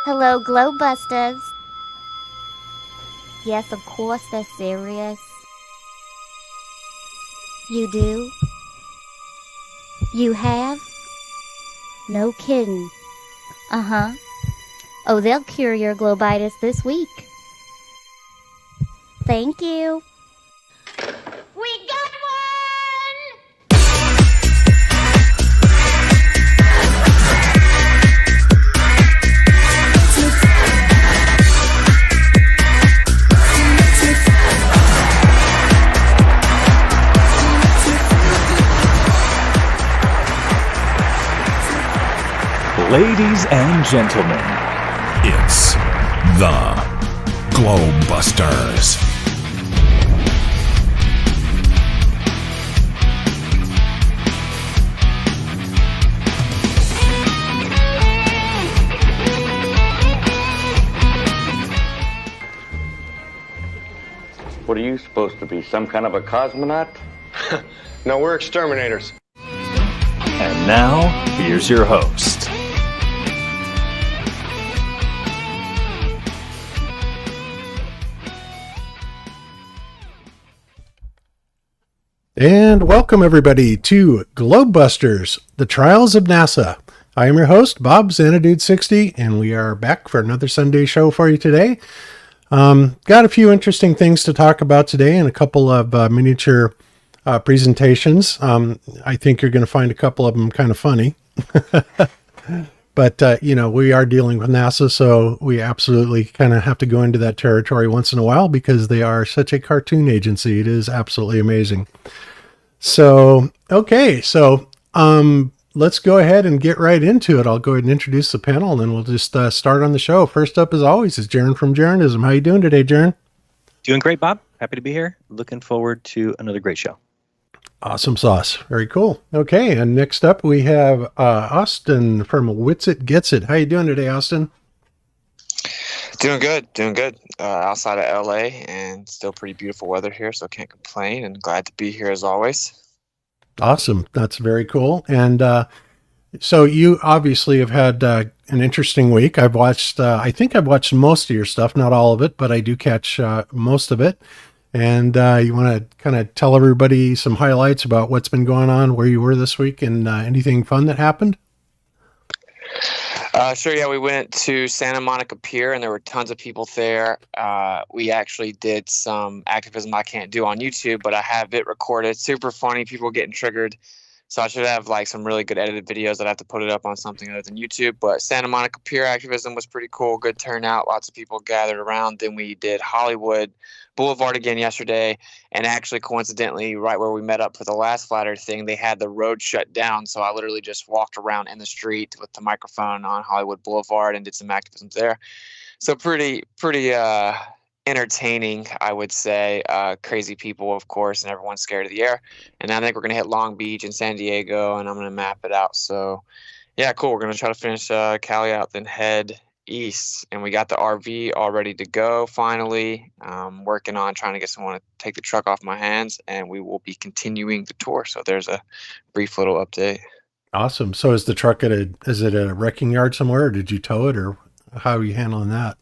Hello, Globebusters. Yes, of course they're serious. You do? You have? No kidding. Uh-huh. Oh, they'll cure your globitis this week. Thank you. We got one! Ladies and gentlemen, it's the Globebusters. What are you supposed to be, some kind of a cosmonaut? No, we're exterminators. And now, here's your host. And welcome everybody to Globebusters, the Trials of NASA. I am your host, Bob Xanadude60, and we are back for another Sunday show for you today. Got a few interesting things to talk about today and a couple of miniature presentations. I think you're going to find a couple of them kind of funny. But, we are dealing with NASA, so we absolutely kind of have to go into that territory once in a while because they are such a cartoon agency. It is absolutely amazing. So, okay, let's go ahead and get right into it. I'll go ahead and introduce the panel, and then we'll just start on the show. First up, as always, is Jeran from Jeranism. How you doing today, Jeran? Doing great, Bob. Happy to be here. Looking forward to another great show. Awesome sauce. Very cool. Okay, and next up we have Austin from Wits It Gets It. How you doing today, Austin? Doing good. Outside of LA, and still pretty beautiful weather here, so can't complain, and glad to be here as always. Awesome. That's very cool. And so you obviously have had an interesting week. I've watched, I think I've watched most of your stuff, not all of it, but I do catch most of it. And you want to kind of tell everybody some highlights about what's been going on, where you were this week, and anything fun that happened? Sure, yeah, we went to Santa Monica Pier, and there were tons of people there. We actually did some activism I can't do on YouTube, but I have it recorded. Super funny, people getting triggered. So I should have like some really good edited videos that I have to put it up on something other than YouTube. But Santa Monica Pier activism was pretty cool. Good turnout. Lots of people gathered around. Then we did Hollywood Boulevard again yesterday. And actually, coincidentally, right where we met up for the last Flat Earth thing, they had the road shut down. So I literally just walked around in the street with the microphone on Hollywood Boulevard and did some activism there. So pretty entertaining, I would say. Crazy people, of course, and everyone's scared of the air. And I think we're going to hit Long Beach and San Diego, and I'm going to map it out. So, yeah, cool. We're going to try to finish Cali out, then head east. And we got the RV all ready to go, finally. Working on trying to get someone to take the truck off my hands, and we will be continuing the tour. So there's a brief little update. Awesome. So is the truck is it at a wrecking yard somewhere, or did you tow it, or how are you handling that?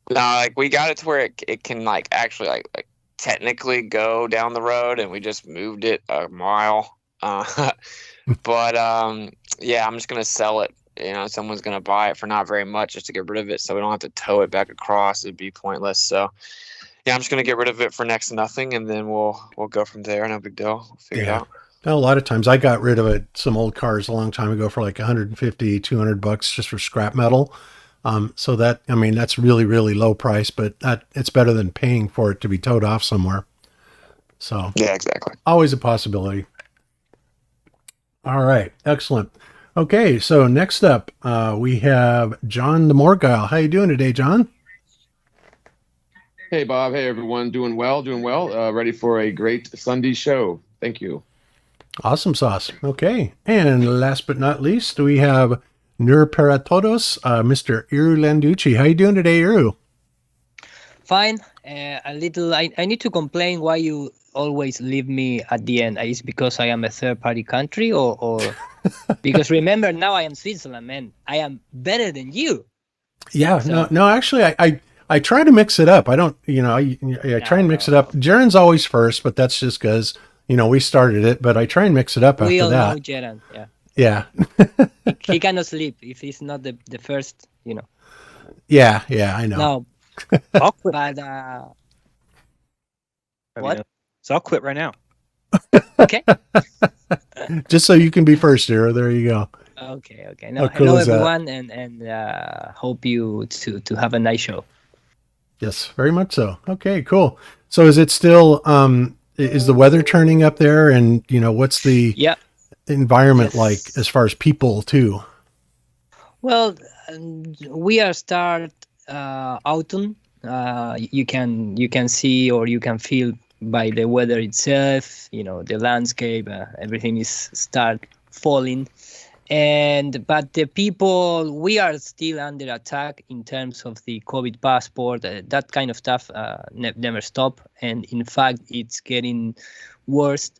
No, like we got it to where it can like actually like technically go down the road, and we just moved it a mile. But yeah, I'm just gonna sell it. Someone's gonna buy it for not very much just to get rid of it, so we don't have to tow it back across. It'd be pointless. So yeah, I'm just gonna get rid of it for next to nothing, and then we'll go from there. No big deal. We'll figure it out. A lot of times I got rid of some old cars a long time ago for like $150, $200 just for scrap metal. So that's really, really low price, but it's better than paying for it to be towed off somewhere. So yeah, exactly. Always a possibility. All right. Excellent. Okay. So next up, we have John TheMorgile. How you doing today, John? Hey, Bob. Hey, everyone. Doing well. Ready for a great Sunday show. Thank you. Awesome sauce. Okay. And last but not least, we have Nur para todos, Mr. Iru Landucci. How you doing today, Iru? Fine. A little. I need to complain why you always leave me at the end. Is it because I am a third-party country, or because remember now I am Switzerland, man. I am better than you. Yeah, So, no. Actually, I try to mix it up. I don't, I try and mix it up. Jeran's always first, but that's just because we started it. But I try and mix it up we after all know that. Jeran. Yeah, Yeah, he cannot sleep if he's not the first. yeah, I know. No, I'll quit. but what? So I'll quit right now. Okay. Just so you can be first, Zero. There you go. Okay. How No, cool hello is that? everyone, and hope you to have a nice show. Yes, very much so. Okay, cool. So is it still is the weather turning up there, and what's the Yeah. environment Yes. like as far as people too? Well, we are start autumn. You can see or you can feel by the weather itself. The landscape, everything is start falling. But the people, we are still under attack in terms of the COVID passport. That kind of stuff never stop, and in fact, it's getting worse.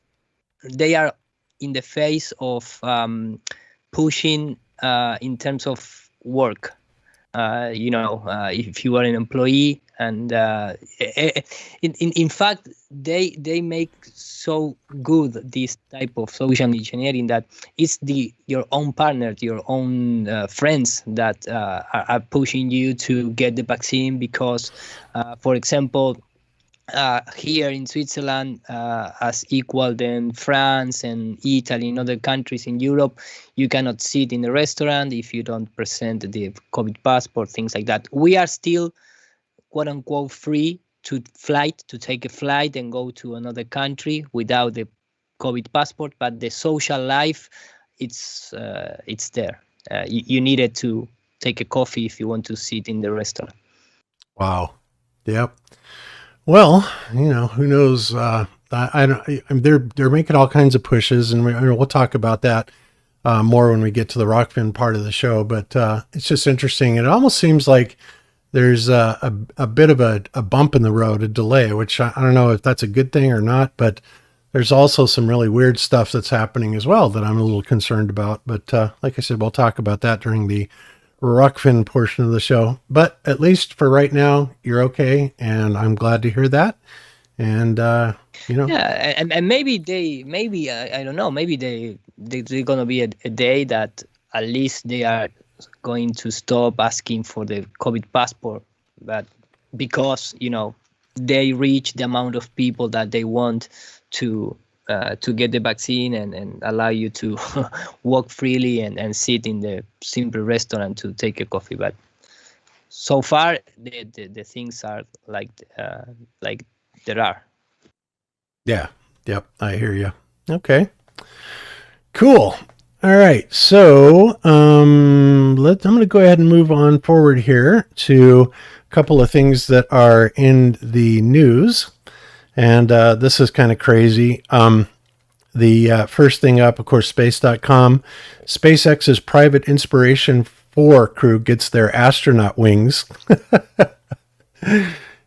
They are in the face of pushing in terms of work. If you are an employee, and in fact, they make so good this type of social engineering that it's your own partner, your own friends that are pushing you to get the vaccine because, for example, here in Switzerland, as equal than France and Italy and other countries in Europe, you cannot sit in a restaurant if you don't present the COVID passport, things like that. We are still, quote unquote, free to take a flight and go to another country without the COVID passport, but the social life, it's there. You needed to take a coffee if you want to sit in the restaurant. Wow. Yep. Well, who knows? I don't. They're making all kinds of pushes, and we'll talk about that more when we get to the Rockfin part of the show. But it's just interesting. It almost seems like there's a bit of a bump in the road, a delay, which I don't know if that's a good thing or not. But there's also some really weird stuff that's happening as well that I'm a little concerned about. But like I said, we'll talk about that during the Rockfin portion of the show. But at least for right now, you're okay, and I'm glad to hear that. And yeah, and maybe I don't know, maybe they're gonna be a day that at least they are going to stop asking for the COVID passport, but because they reach the amount of people that they want to get the vaccine and allow you to walk freely and sit in the simple restaurant to take a coffee. But so far, the things are like there are. Yeah. Yep. I hear you. Okay. Cool. All right. So I'm going to go ahead and move on forward here to a couple of things that are in the news. And this is kind of crazy. The first thing up, of course, space.com. SpaceX's private Inspiration 4 crew gets their astronaut wings.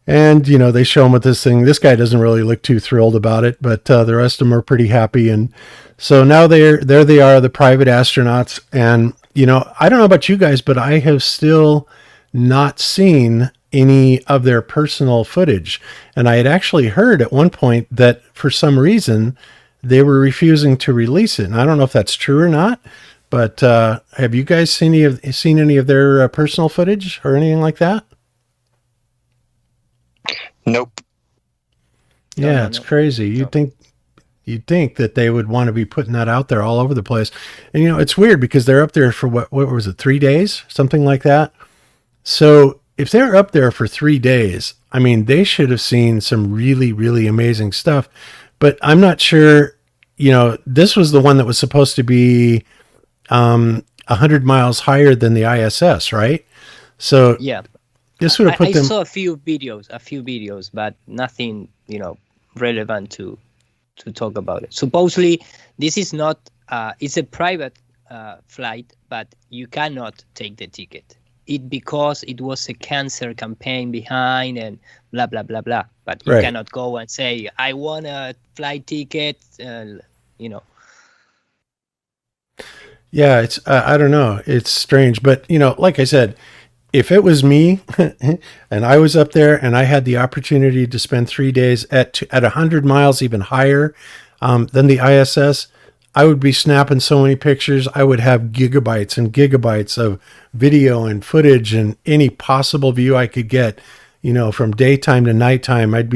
And, they show him with this thing. This guy doesn't really look too thrilled about it, but the rest of them are pretty happy. And so now there they are, the private astronauts. And, I don't know about you guys, but I have still not seen any of their personal footage. And I had actually heard at one point that for some reason they were refusing to release it. And I don't know if that's true or not, but have you guys seen any of their personal footage or anything like that? Nope. Yeah, it's crazy. You'd think that they would want to be putting that out there all over the place. And it's weird because they're up there for what was it, 3 days, something like that. So if they're up there for 3 days, I mean, they should have seen some really, really amazing stuff. But I'm not sure, this was the one that was supposed to be 100 miles higher than the ISS, right? So yeah, this would have put them. I saw a few videos, but nothing, relevant to talk about it. Supposedly, this is not. It's a private flight, but you cannot take the ticket. Because it was a cancer campaign behind and blah blah blah blah. But you cannot go and say I want a flight ticket. Yeah, it's I don't know. It's strange, but like I said, if it was me and I was up there and I had the opportunity to spend 3 days at 100 miles, even higher than the ISS, I would be snapping so many pictures. I would have gigabytes and gigabytes of video and footage and any possible view I could get, from daytime to nighttime. I'd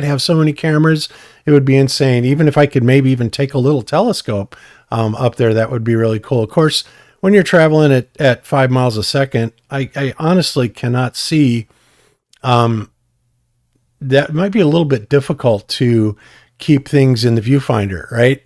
have so many cameras. It would be insane. Even if I could maybe even take a little telescope up there, that would be really cool. Of course, when you're traveling at 5 miles a second, I honestly cannot see. That might be a little bit difficult to keep things in the viewfinder, right?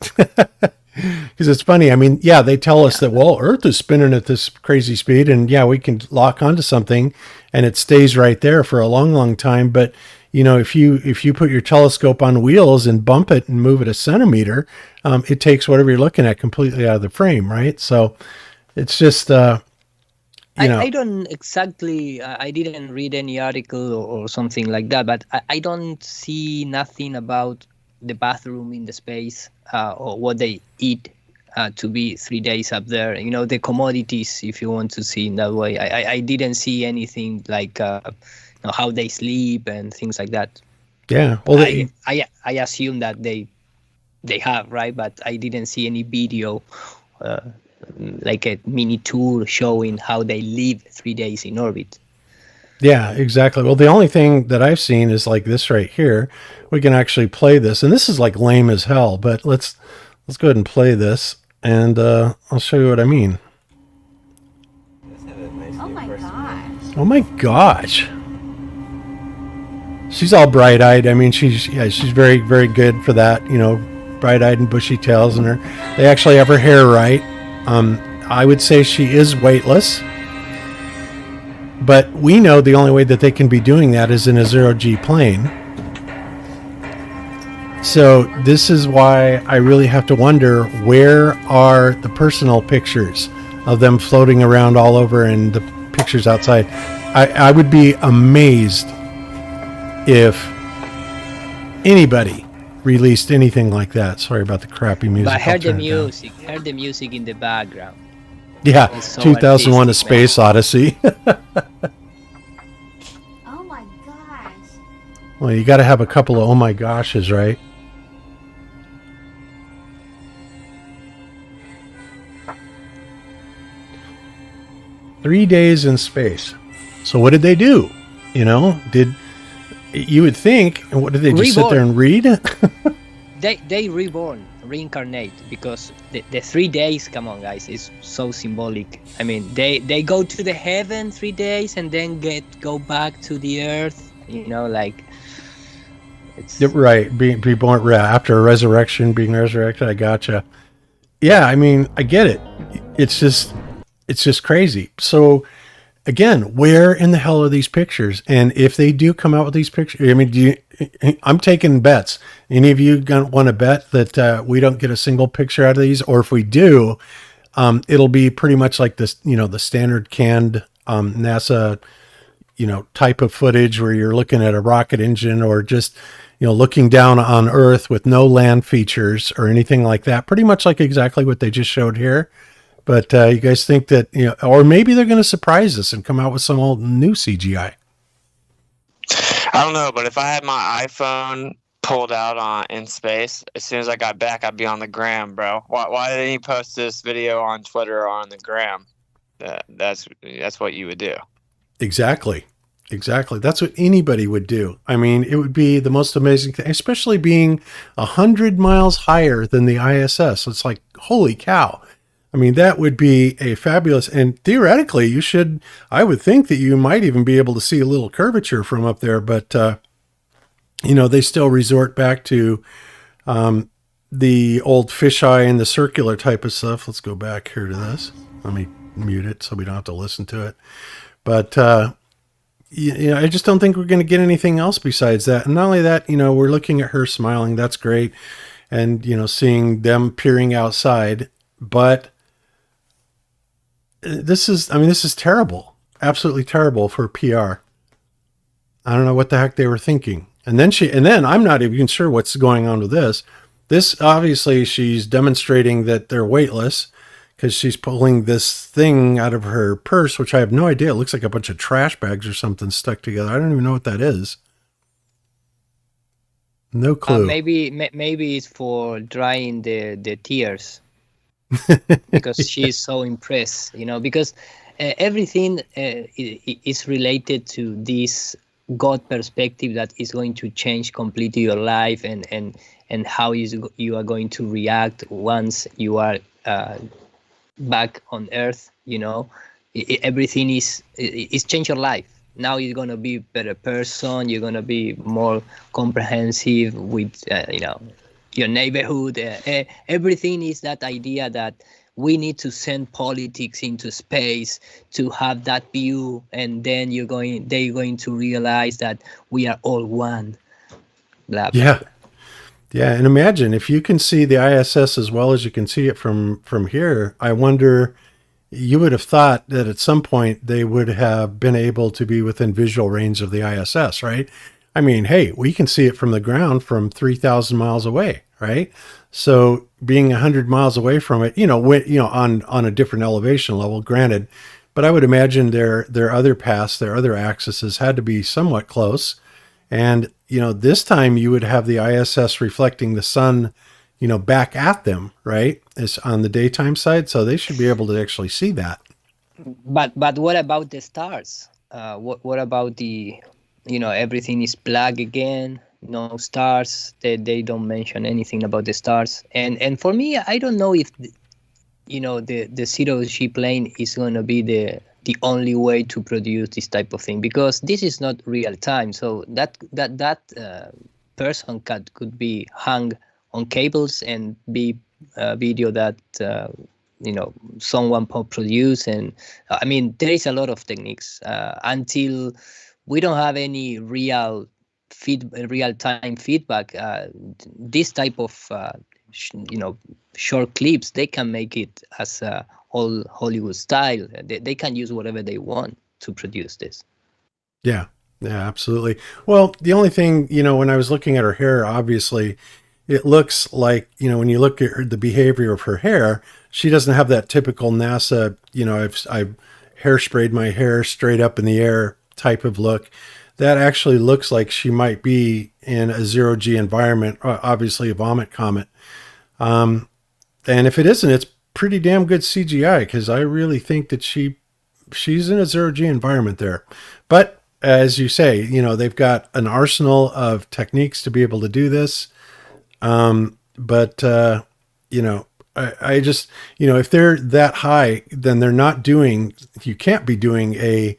Because it's funny. I mean, yeah, they tell us that, well, Earth is spinning at this crazy speed, and yeah, we can lock onto something and it stays right there for a long, long time. But, if you put your telescope on wheels and bump it and move it a centimeter, it takes whatever you're looking at completely out of the frame, right? So it's just, I don't exactly, I didn't read any article or something like that, but I don't see nothing about the bathroom in the space or what they eat to be 3 days up there. The commodities, if you want to see in that way. I didn't see anything like how they sleep and things like that. Yeah. Well, I assume that they have, right? But I didn't see any video like a mini tour showing how they live 3 days in orbit. Yeah, exactly. Well, the only thing that I've seen is like this right here. We can actually play this, and this is like lame as hell, but let's go ahead and play this, and I'll show you what I mean. Oh my gosh. Oh my gosh. She's all bright-eyed. I mean, she's very, very good for that, bright-eyed and bushy tails, and they actually have her hair right. I would say she is weightless. But we know the only way that they can be doing that is in a zero-G plane. So this is why I really have to wonder, where are the personal pictures of them floating around all over and the pictures outside? I would be amazed if anybody released anything like that. Sorry about the crappy music. But I heard the music in the background. Yeah, So 2001: A artistic, Space Odyssey. Oh my gosh. Well, you got to have a couple of oh my goshes, right? Three days in space. So what did they do? You would think, and what did they just sit there and read? They reincarnate, because the 3 days, come on guys, is so symbolic. I mean, they go to the heaven 3 days and then go back to the earth, like it's right, be born after a resurrection, being resurrected. I gotcha. Yeah, I mean, I get it. It's just crazy. So again, where in the hell are these pictures? And if they do come out with these pictures, I mean, I'm taking bets. Any of you want to bet that we don't get a single picture out of these? Or if we do, it'll be pretty much like this, the standard canned NASA, type of footage where you're looking at a rocket engine, or just, looking down on Earth with no land features or anything like that. Pretty much like exactly what they just showed here. But you guys think that, or maybe they're going to surprise us and come out with some old new CGI. I don't know, but if I had my iPhone pulled out in space, as soon as I got back, I'd be on the gram, bro. Why didn't he post this video on Twitter or on the gram? That's what you would do. Exactly. That's what anybody would do. I mean, it would be the most amazing thing, especially being 100 miles higher than the ISS. It's like, holy cow. I mean, that would be a fabulous, and theoretically I would think that you might even be able to see a little curvature from up there, but, they still resort back to the old fisheye and the circular type of stuff. Let's go back here to this. Let me mute it so we don't have to listen to it. But, I just don't think we're going to get anything else besides that. And not only that, we're looking at her smiling. That's great. And, seeing them peering outside, but this is terrible, absolutely terrible for PR. I don't know what the heck they were thinking. And then I'm not even sure what's going on with this. This, obviously, she's demonstrating that they're weightless, because she's pulling this thing out of her purse, which I have no idea. It looks like a bunch of trash bags or something stuck together. I don't even know what that is. No clue. Maybe it's for drying the tears, because she's so impressed, because everything is related to this God perspective that is going to change completely your life, and how you are going to react once you are back on Earth. Everything is change your life. Now you're gonna be a better person. You're gonna be more comprehensive with your neighborhood. Everything is that idea that we need to send politics into space to have that view, and then they're going to realize that we are all one. Blah, blah, Yeah. blah. Yeah, and imagine if you can see the ISS as well as you can see it from here. I wonder, you would have thought that at some point they would have been able to be within visual range of the ISS, right? I mean, hey, we can see it from the ground from 3,000 miles away, right? So being 100 miles away from it, on a different elevation level, granted, but I would imagine their other paths, their other axes had to be somewhat close. And, this time you would have the ISS reflecting the sun, back at them, right? It's on the daytime side. So they should be able to actually see that. But what about the stars? What about everything is black again, no stars. They don't mention anything about the stars. And for me, I don't know if the zero G plane is going to be the only way to produce this type of thing, because this is not real time. So that person could be hung on cables and be a video that someone produced. And I mean, there is a lot of techniques until we don't have any real time feedback. This type of short clips, they can make it as all Hollywood style. They can use whatever they want to produce this. Yeah, absolutely. Well, the only thing, when I was looking at her hair, obviously it looks like, when you look at the behavior of her hair, she doesn't have that typical NASA, I've hairsprayed my hair straight up in the air type of look. That actually looks like she might be in a zero G environment, obviously a vomit comet. And if it isn't, it's pretty damn good CGI, because I really think that she's in a zero G environment there. But as you say, they've got an arsenal of techniques to be able to do this. I just, if they're that high, then you can't be doing a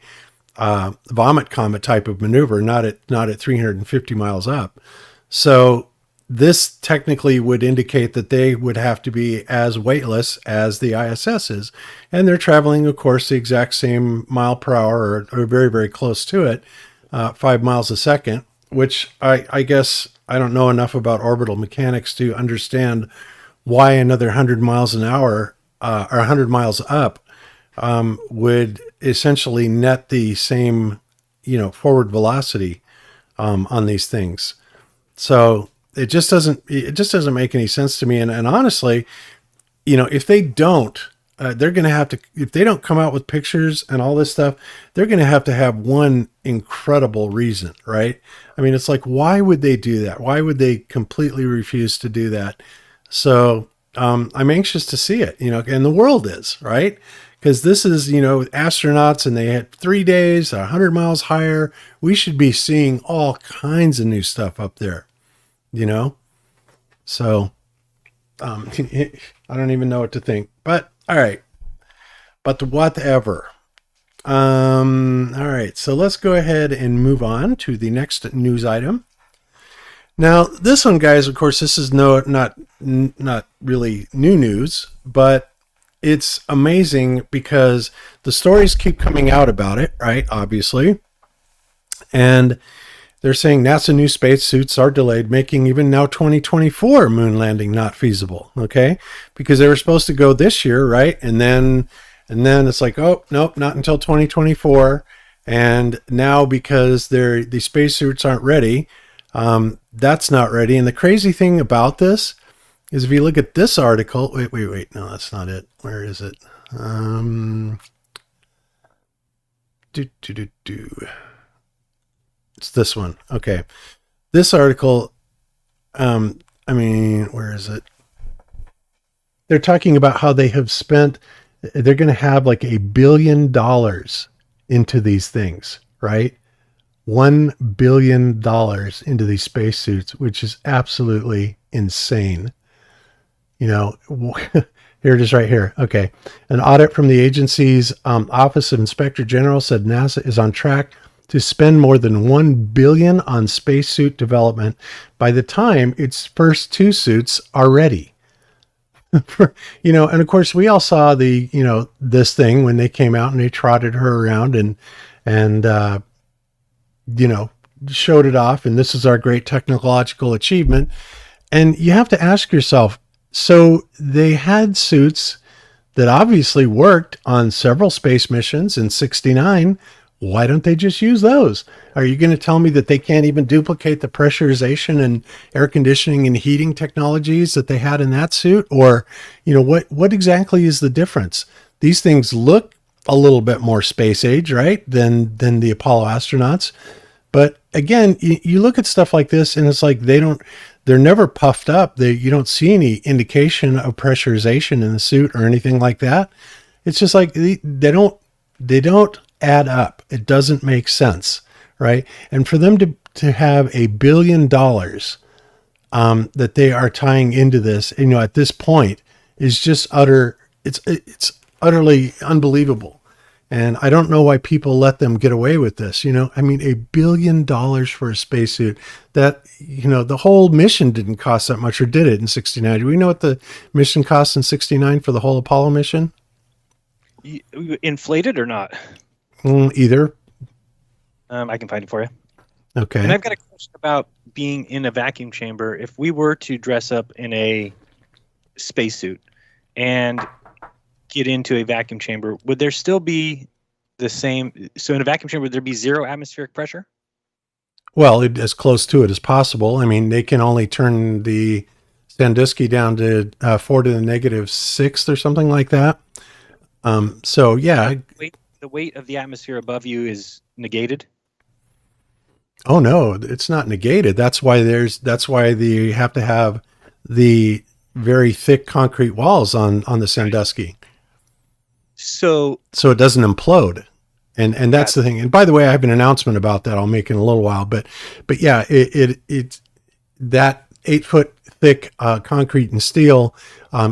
vomit comet type of maneuver, not at 350 miles up. So this technically would indicate that they would have to be as weightless as the ISS is. And they're traveling, of course, the exact same mile per hour or very, very close to it, 5 miles a second, which I guess I don't know enough about orbital mechanics to understand why another 100 miles an hour or 100 miles up would essentially net the same, forward velocity on these things. So it just doesn't make any sense to me. And honestly, if they don't, they're going to have to, if they don't come out with pictures and all this stuff, they're going to have one incredible reason, right? I mean, it's like, why would they do that? Why would they completely refuse to do that? So I'm anxious to see it, and the world is, right? Because this is, astronauts, and they had 3 days, 100 miles higher. We should be seeing all kinds of new stuff up there, So I don't even know what to think. But all right. But whatever. All right. So let's go ahead and move on to the next news item. Now, this one, guys, of course, this is not really new news, but it's amazing because the stories keep coming out about it, right? Obviously. And they're saying NASA new spacesuits are delayed, making even now 2024 moon landing not feasible. Okay. Because they were supposed to go this year, right? And then it's like, oh, nope, not until 2024. And now because the spacesuits aren't ready, that's not ready. And the crazy thing about this is if you look at this article, wait. No, that's not it. Where is it? It's this one. Okay. This article, where is it? They're talking about how they're going to have like $1 billion into these things, right? $1 billion into these spacesuits, which is absolutely insane. Here it is right here. Okay. An audit from the agency's Office of Inspector General said NASA is on track to spend more than $1 billion on spacesuit development by the time its first 2 suits are ready. And of course we all saw this thing when they came out and they trotted her around and showed it off. And this is our great technological achievement. And you have to ask yourself, so they had suits that obviously worked on several space missions in 69. Why don't they just use those? Are you going to tell me that they can't even duplicate the pressurization and air conditioning and heating technologies that they had in that suit? Or, what exactly is the difference? These things look a little bit more space age, right, than the Apollo astronauts. But again, you look at stuff like this and it's like they're never puffed up. You don't see any indication of pressurization in the suit or anything like that. It's just like they don't add up. It doesn't make sense, right? And for them to have $1 billion that they are tying into this, at this point, is just it's utterly unbelievable. And I don't know why people let them get away with this. $1 billion for a spacesuit that, the whole mission didn't cost that much, or did it in 69? Do we know what the mission cost in 69 for the whole Apollo mission? Inflated or not? Either. I can find it for you. Okay. And I've got a question about being in a vacuum chamber. If we were to dress up in a spacesuit and get into a vacuum chamber, would there still be the same? So in a vacuum chamber, would there be 0 atmospheric pressure? Well, as close to it as possible. They can only turn the Sandusky down to 4 to the -6 or something like that. So yeah. The weight of the atmosphere above you is negated? Oh no, it's not negated. That's why you have to have the very thick concrete walls on the Sandusky. So it doesn't implode. And that's the thing. And by the way, I have an announcement about that I'll make in a little while, but yeah, it that 8-foot thick concrete and steel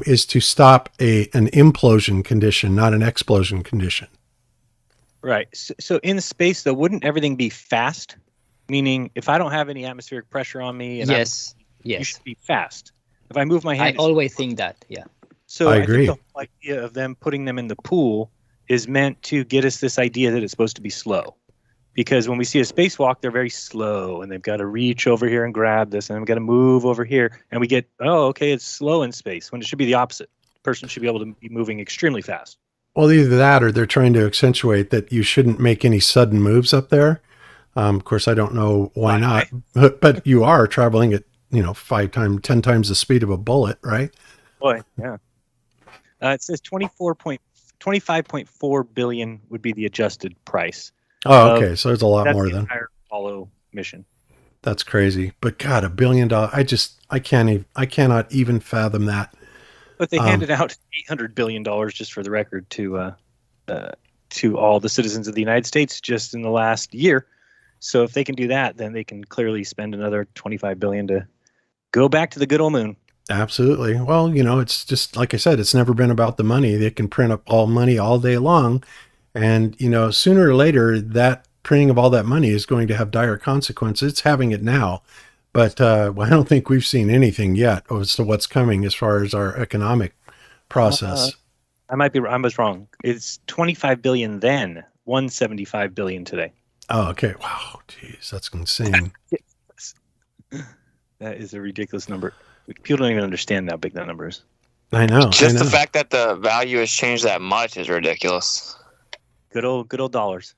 is to stop an implosion condition, not an explosion condition. Right. So in space, though, wouldn't everything be fast? Meaning, if I don't have any atmospheric pressure on me, yes, you should be fast. If I move my hand, I always think that. Yeah. So I agree. think the whole idea of them putting them in the pool is meant to get us this idea that it's supposed to be slow. Because when we see a spacewalk, they're very slow, and they've got to reach over here and grab this, and they've got to move over here, and we get, it's slow in space, when it should be the opposite. The person should be able to be moving extremely fast. Well, either that or they're trying to accentuate that you shouldn't make any sudden moves up there. Of course, I don't know why not, but you are traveling at 10 times the speed of a bullet, right? Boy, yeah. It says 25.4 billion would be the adjusted price. Oh, okay. So there's a lot more the than entire Apollo mission. That's crazy. But God, $1 billion. I cannot even fathom that. But they handed out $800 billion, just for the record, to all the citizens of the United States just in the last year. So if they can do that, then they can clearly spend another $25 billion to go back to the good old moon. Absolutely. Well, it's just like I said, it's never been about the money. They can print up all money all day long. And, sooner or later, that printing of all that money is going to have dire consequences. It's having it now. But I don't think we've seen anything yet as to what's coming as far as our economic process. I was wrong. It's 25 billion then, 175 billion today. Oh, okay. Wow. Jeez, that's insane. That is a ridiculous number. People don't even understand how big that number is. I know. Just the fact that the value has changed that much is ridiculous. Good old dollars.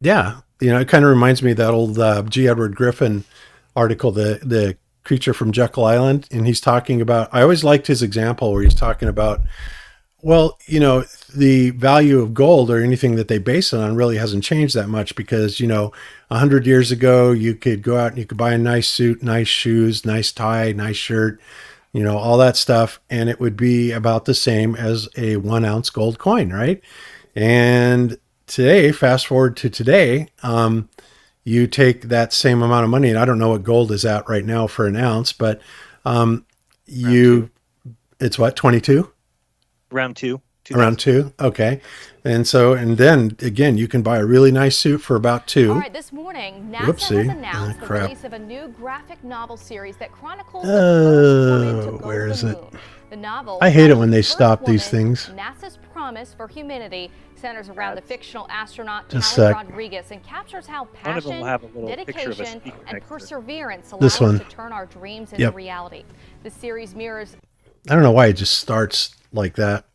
Yeah. It kind of reminds me of that old G. Edward Griffin article, the creature from Jekyll Island, and he's talking about, I always liked his example where he's talking about, well, you know, the value of gold or anything that they base it on really hasn't changed that much because, you know, 100 years ago, you could go out and you could buy a nice suit, nice shoes, nice tie, nice shirt, you know, all that stuff. And it would be about the same as a 1 ounce gold coin, right? And today, fast forward to today, you take that same amount of money, and I don't know what gold is at right now for an ounce, but it's what, 22? Round two. Around 2. Okay. And then again, you can buy a really nice suit for about 2. All right, this morning, NASA has announced the release of a new graphic novel series that chronicles the first woman to go where to is the it? moon. The novel, I hate it when they First stop Woman, these things. NASA's promise for humanity centers around the fictional astronaut Just Callie a sec. Rodriguez and captures how One of them passion, will have a little picture of a dedication, speaker and next to it. perseverance allow This us one. to turn our dreams into Yep. reality. The series mirrors I don't know why it just starts like that.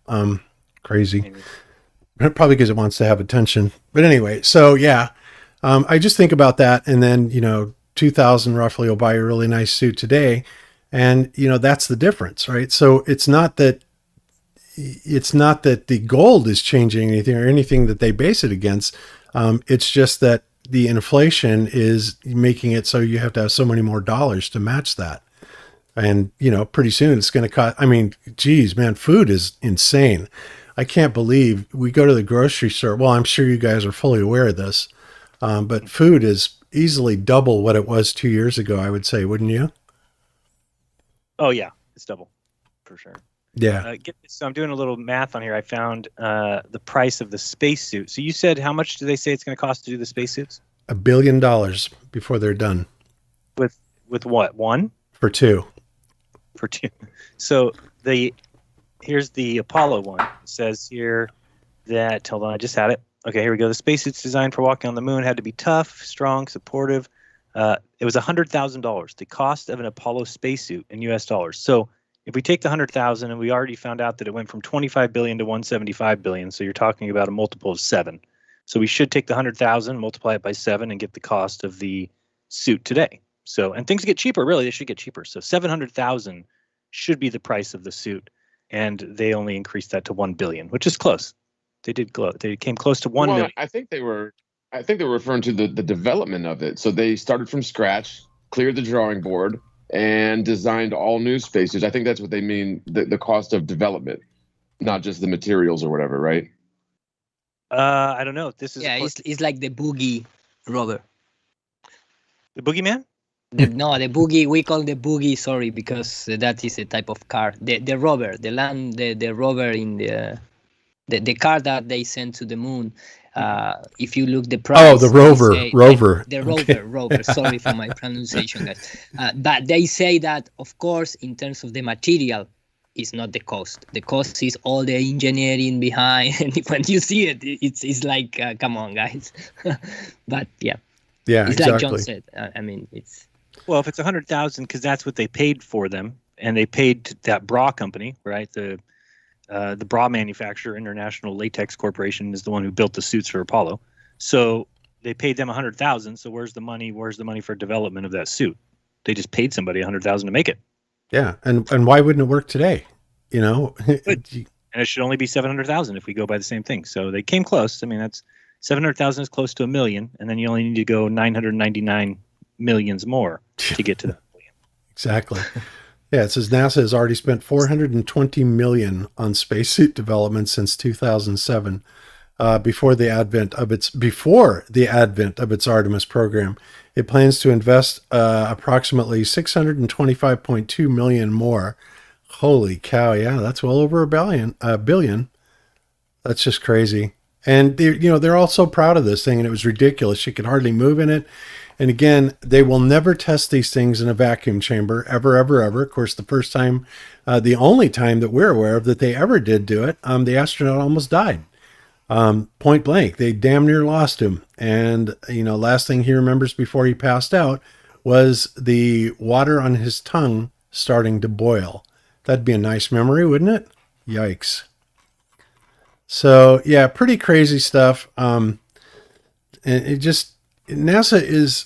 Crazy. Probably because it wants to have attention. But anyway, so yeah, I just think about that. And then, you know, 2000 roughly will buy a really nice suit today. And, you know, that's the difference, right? So it's not that the gold is changing anything or anything that they base it against. It's just that the inflation is making it so you have to have so many more dollars to match that. And, you know, pretty soon it's going to cost, I mean, geez, man, food is insane. I can't believe we go to the grocery store. Well, I'm sure you guys are fully aware of this. But food is easily double what it was 2 years ago, I would say, wouldn't you? Oh yeah, it's double for sure. Yeah. Get this. So I'm doing a little math on here. I found the price of the spacesuit. So you said how much do they say it's going to cost to do the spacesuits? $1 billion before they're done. With what? One? For 2. For 2. So here's the Apollo one. It says here that, hold on, I just had it. Okay, here we go. The spacesuits designed for walking on the moon had to be tough, strong, supportive. It was $100,000, the cost of an Apollo spacesuit in US dollars. So if we take the 100,000, and we already found out that it went from 25 billion to 175 billion, so you're talking about a multiple of 7. So we should take the 100,000, multiply it by 7, and get the cost of the suit today. So, and things get cheaper, really, they should get cheaper. So 700,000 should be the price of the suit, and they only increased that to 1 billion, which is close. They came close to 1 million. I think they were referring to the development of it. So they started from scratch, cleared the drawing board, and designed all new spacesuits. I think that's what they mean, the cost of development, not just the materials or whatever, right? I don't know. This is it's like the boogie rover. The boogeyman? No, the boogie, we call the boogie, sorry, because that is a type of car. The rover, the rover in the car that they sent to the moon. If you look the price. Oh, the rover. The rover, rover. Sorry for my pronunciation, guys. But they say that, of course, in terms of the material, it's not the cost. The cost is all the engineering behind. And when you see it, it's like, come on, guys. But yeah. Yeah, it's exactly. like John said. I mean, it's. Well, if it's 100,000, because that's what they paid for them, and they paid to that bra company, right? The bra manufacturer, International Latex Corporation, is the one who built the suits for Apollo. So they paid them 100,000. So where's the money? Where's the money for development of that suit? They just paid somebody 100,000 to make it. Yeah, and why wouldn't it work today? You know, and it should only be 700,000 if we go by the same thing. So they came close. I mean, that's 700,000 is close to $1 million, and then you only need to go 999 millions more to get to that billion. Exactly. Yeah, it says NASA has already spent $420 million on spacesuit development since 2007, before the advent of its Artemis program. It plans to invest approximately $625.2 million more. Holy cow! Yeah, that's well over a billion. That's just crazy. And they're all so proud of this thing, and it was ridiculous. She could hardly move in it. And again, they will never test these things in a vacuum chamber, ever, ever, ever. Of course, the only time that we're aware of that they ever did do it, the astronaut almost died. Point blank. They damn near lost him. And, last thing he remembers before he passed out was the water on his tongue starting to boil. That'd be a nice memory, wouldn't it? Yikes. So, yeah, pretty crazy stuff. And it just, NASA is,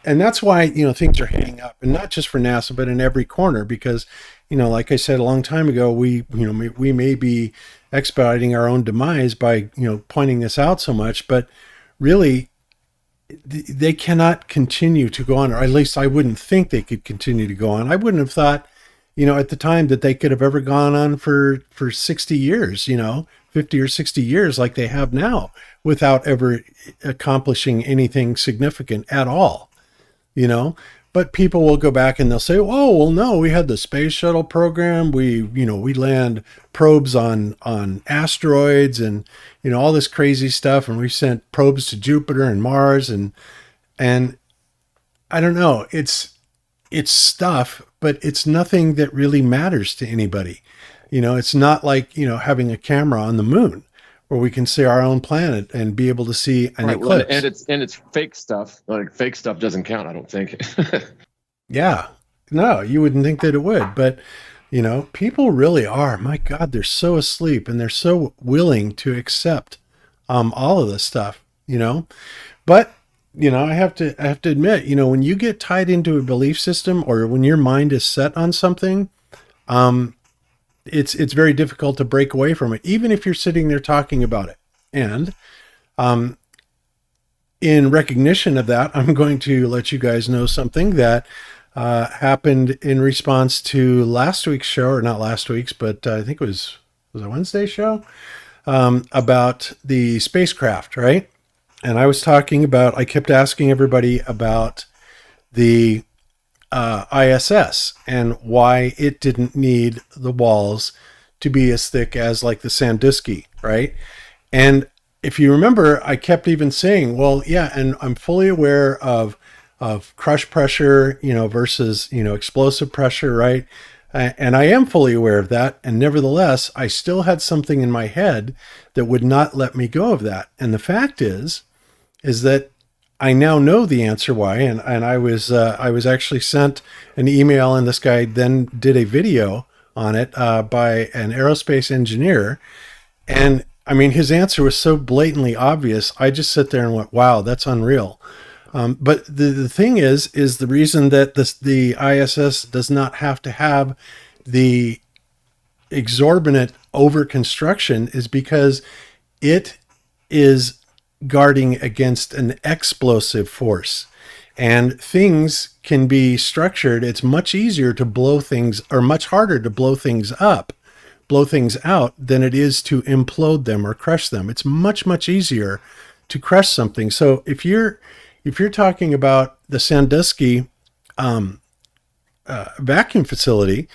and that's why, you know, things are heating up, and not just for NASA, but in every corner, because, you know, like I said a long time ago, we may be expediting our own demise by, you know, pointing this out so much, but really they cannot continue to go on, or at least I wouldn't think they could continue to go on. I wouldn't have thought, you know, at the time that they could have ever gone on for 60 years, you know, 50 or 60 years like they have now, without ever accomplishing anything significant at all, you know. But people will go back and they'll say, oh, well, no, we had the space shuttle program. We land probes on asteroids and, you know, all this crazy stuff. And we sent probes to Jupiter and Mars. And I don't know, it's stuff, but it's nothing that really matters to anybody. You know, it's not like, you know, having a camera on the moon where we can see our own planet and be able to see an eclipse. Well, and it's fake stuff. Like, fake stuff doesn't count, I don't think. Yeah, no, you wouldn't think that it would, but, you know, people really are. My God, they're so asleep, and they're so willing to accept all of this stuff, you know. But, you know, I have to admit, you know, when you get tied into a belief system, or when your mind is set on something, it's very difficult to break away from it, even if you're sitting there talking about it. And in recognition of that, I'm going to let you guys know something that happened in response to last week's show, or not last week's, but I think it was a Wednesday show, about the spacecraft, right? And I was talking about, I kept asking everybody about the ISS and why it didn't need the walls to be as thick as like the Sandusky, right? And if you remember, I kept even saying, well, yeah, and I'm fully aware of crush pressure, you know, versus, you know, explosive pressure, right? And I am fully aware of that. And nevertheless, I still had something in my head that would not let me go of that. And the fact is that I now know the answer why. And I was actually sent an email, and this guy then did a video on it by an aerospace engineer. And I mean, his answer was so blatantly obvious. I just sit there and went, wow, that's unreal. But the thing is the reason that the ISS does not have to have the exorbitant over construction is because it is guarding against an explosive force, and things can be structured. It's much easier to blow things, or much harder to blow things up, blow things out, than it is to implode them or crush them. It's much, much easier to crush something. So if you're talking about the Sandusky vacuum facility,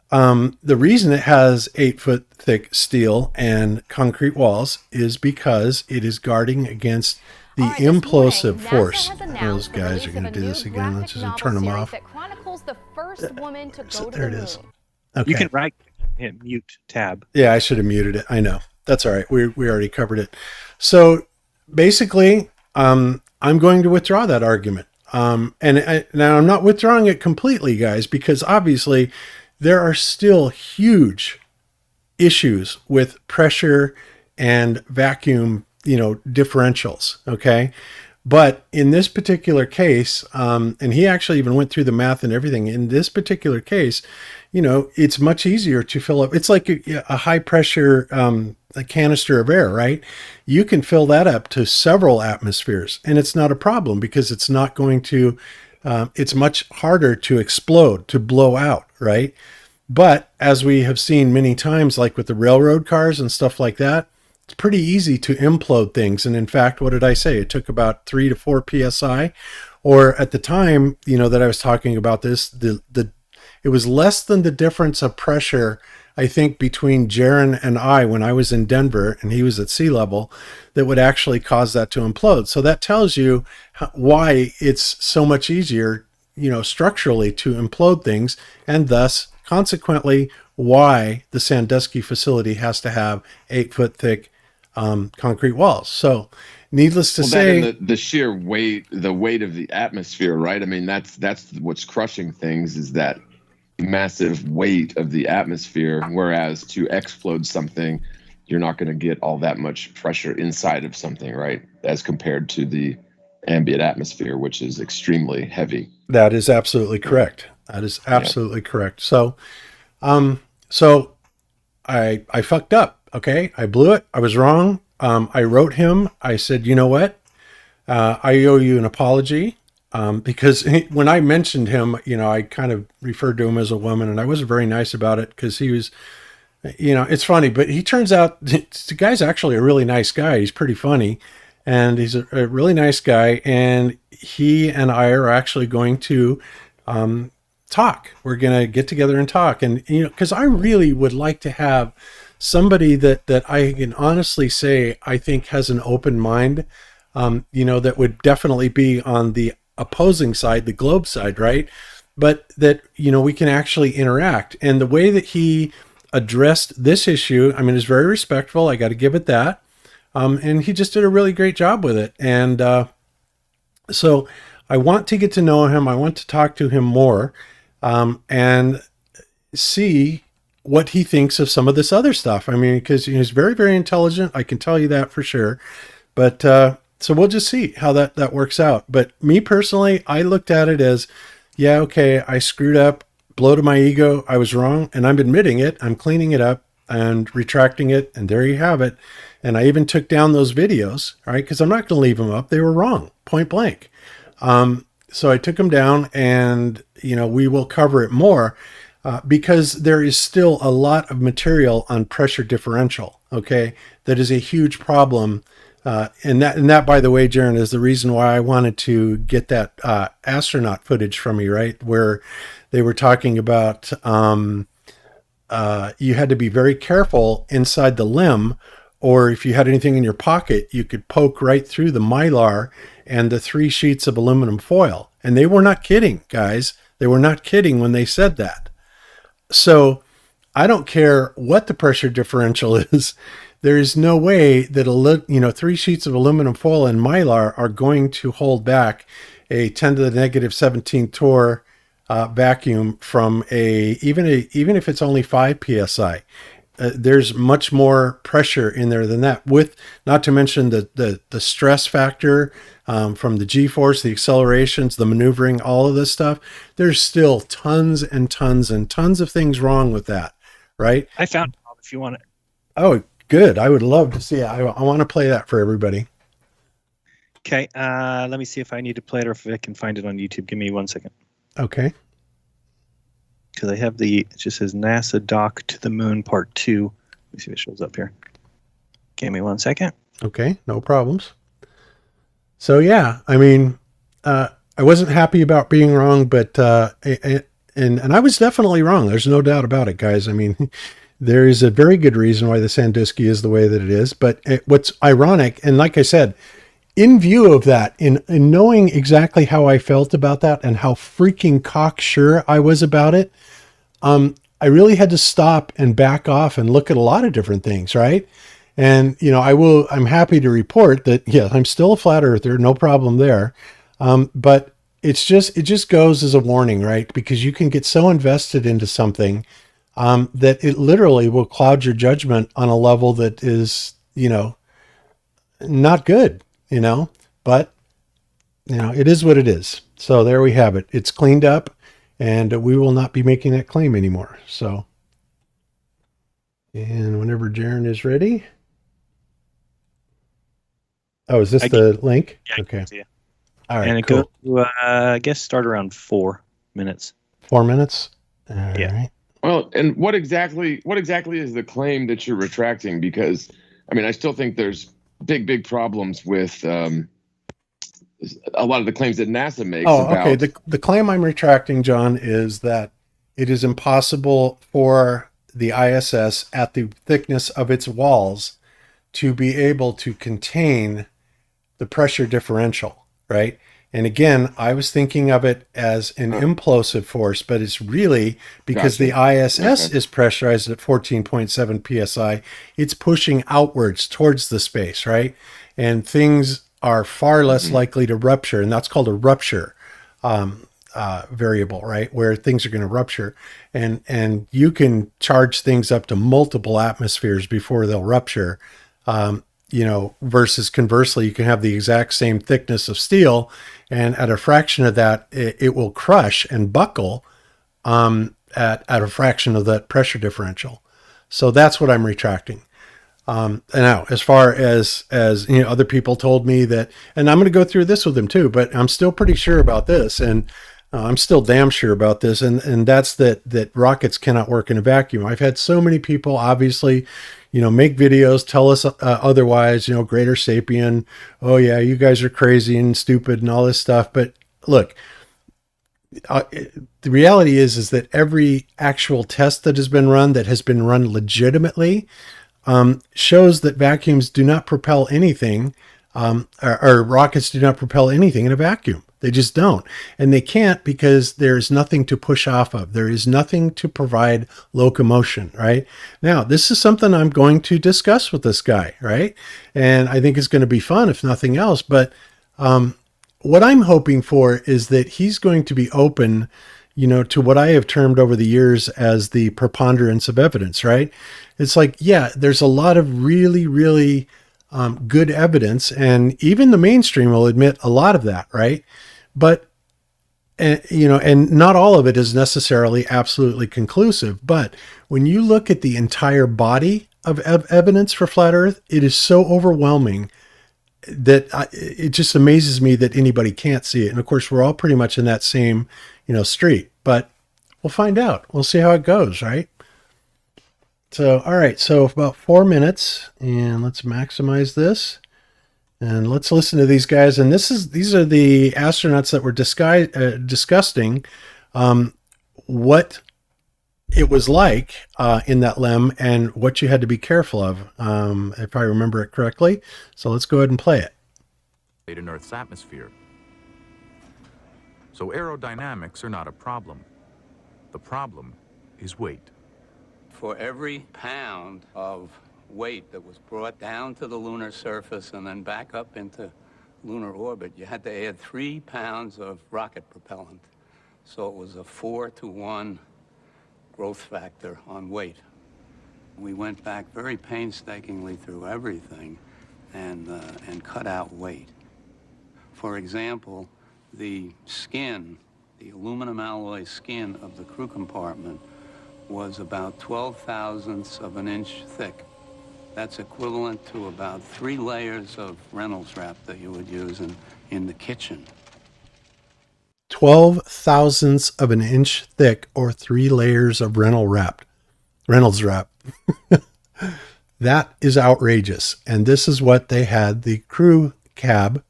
the reason it has 8-foot thick steel and concrete walls is because it is guarding against the implosive force. Those guys are going to do this again. Let's just turn them off. There it is. Okay. You can hit mute tab. Yeah, I should have muted it. I know. That's all right. We already covered it. So basically, I'm going to withdraw that argument. Now I'm not withdrawing it completely, guys, because obviously there are still huge issues with pressure and vacuum, you know, differentials. Okay. But in this particular case, and he actually even went through the math and everything, in this particular case, you know, it's much easier to fill up. It's like a high pressure, a canister of air, right? You can fill that up to several atmospheres, and it's not a problem because it's not going to, it's much harder to explode, to blow out, right? But as we have seen many times, like with the railroad cars and stuff like that, it's pretty easy to implode things. And in fact, what did I say? It took about 3 to 4 PSI, or at the time, you know, that I was talking about this, it was less than the difference of pressure, I think, between Jeran and I when I was in Denver and he was at sea level, that would actually cause that to implode. So that tells you why it's so much easier, you know, structurally to implode things, and thus consequently why the Sandusky facility has to have 8-foot thick concrete walls. So needless to say, the sheer weight, the weight of the atmosphere, right? I mean, that's what's crushing things, is that massive weight of the atmosphere, whereas to explode something, you're not going to get all that much pressure inside of something, right? As compared to the ambient atmosphere, which is extremely heavy. That is absolutely correct. That is absolutely correct. So, so I fucked up. Okay. I blew it. I was wrong. I wrote him. I said, you know what? I owe you an apology. Because when I mentioned him, you know, I kind of referred to him as a woman, and I wasn't very nice about it because he was, you know, it's funny, but he turns out the guy's actually a really nice guy. He's pretty funny, and he's a really nice guy. And he and I are actually going to talk. We're going to get together and talk. And, you know, because I really would like to have somebody that I can honestly say I think has an open mind, you know, that would definitely be on the opposing side, the globe side, right? But that, you know, we can actually interact. And the way that he addressed this issue, I mean, is very respectful. I got to give it that. And he just did a really great job with it. And so I want to get to know him. I want to talk to him more and see what he thinks of some of this other stuff. I mean, because he's very, very intelligent. I can tell you that for sure. But so we'll just see how that works out. But me personally, I looked at it as, yeah, okay, I screwed up, blow to my ego. I was wrong, and I'm admitting it. I'm cleaning it up and retracting it, and there you have it. And I even took down those videos, right? Because I'm not going to leave them up. They were wrong, point blank. So I took them down, and, you know, we will cover it more because there is still a lot of material on pressure differential, okay? That is a huge problem. And that, by the way, Jeran, is the reason why I wanted to get that astronaut footage from you, right? Where they were talking about you had to be very careful inside the limb, or if you had anything in your pocket, you could poke right through the mylar and the 3 sheets of aluminum foil. And they were not kidding, guys. They were not kidding when they said that. So I don't care what the pressure differential is. There is no way that 3 sheets of aluminum foil and mylar are going to hold back a 10 to the negative 17 torr vacuum from even if it's only 5 psi. There's much more pressure in there than that. With not to mention the stress factor from the G-force, the accelerations, the maneuvering, all of this stuff. There's still tons and tons and tons of things wrong with that, right? I found it if you want it. Oh. Good. I would love to see it. I want to play that for everybody. Okay. Let me see if I need to play it or if I can find it on YouTube. Give me 1 second. Okay. Because I have it just says NASA Dock to the Moon Part 2. Let me see if it shows up here. Give me 1 second. Okay. No problems. So, yeah, I mean, I wasn't happy about being wrong, but, and I was definitely wrong. There's no doubt about it, guys. I mean, there is a very good reason why the Sandusky is the way that it is. But what's ironic, and like I said, in view of that, in knowing exactly how I felt about that and how freaking cocksure I was about it, I really had to stop and back off and look at a lot of different things, right? And, you know, I'm happy to report that, yeah, I'm still a flat earther, no problem there. But it just goes as a warning, right? Because you can get so invested into something that it literally will cloud your judgment on a level that is, you know, not good, you know, but, you know, it is what it is. So there we have it. It's cleaned up, and we will not be making that claim anymore. So, and whenever Jeran is ready. Oh, is this the link? Yeah, okay. All right. And it goes to, I guess, start around 4 minutes. 4 minutes? All yeah. Right. Well, and what exactly is the claim that you're retracting? Because, I mean, I still think there's big problems with a lot of the claims that NASA makes. Oh, okay. The claim I'm retracting, John, is that it is impossible for the ISS at the thickness of its walls to be able to contain the pressure differential, right? And again, I was thinking of it as an implosive force, but it's really because the ISS is pressurized at 14.7 psi. It's pushing outwards towards the space, right? And things are far less likely to rupture, and that's called a rupture variable, right? Where things are going to rupture, and you can charge things up to multiple atmospheres before they'll rupture. versus conversely, you can have the exact same thickness of steel, and at a fraction of that, it will crush and buckle at a fraction of that pressure differential. So that's what I'm retracting. And now, as far as other people told me that, and I'm going to go through this with them too, but I'm still pretty sure about this, and I'm still damn sure about this, and that's that rockets cannot work in a vacuum. I've had so many people, obviously, make videos, tell us otherwise, greater sapien. Oh yeah, you guys are crazy and stupid and all this stuff. But look, the reality is that every actual test that has been run legitimately, shows that vacuums do not propel anything, or rockets do not propel anything in a vacuum. They just don't. And they can't because there's nothing to push off of. There is nothing to provide locomotion, right? Now, this is something I'm going to discuss with this guy, right? And I think it's going to be fun, if nothing else. But what I'm hoping for is that he's going to be open, to what I have termed over the years as the preponderance of evidence, right? It's like, yeah, there's a lot of really, really good evidence, and even the mainstream will admit a lot of that, right? But, and not all of it is necessarily absolutely conclusive. But when you look at the entire body of evidence for flat Earth, it is so overwhelming that it just amazes me that anybody can't see it. And of course, we're all pretty much in that same, street, but we'll find out. We'll see how it goes, right? So, all right. So about 4 minutes, and let's maximize this, and let's listen to these guys. And these are the astronauts that were discussing what it was like in that LEM and what you had to be careful of, if I remember it correctly. So let's go ahead and play it. In Earth's atmosphere. So aerodynamics are not a problem. The problem is weight. For every pound of weight that was brought down to the lunar surface and then back up into lunar orbit, you had to add 3 pounds of rocket propellant. So it was a 4-to-1 growth factor on weight. We went back very painstakingly through everything and cut out weight. For example, the skin, the aluminum alloy skin of the crew compartment was about 12 thousandths of an inch thick. That's equivalent to about 3 layers of Reynolds wrap that you would use in the kitchen. 12 thousandths of an inch thick, or 3 layers of Reynolds wrap. That is outrageous. And this is what they had the crew cab,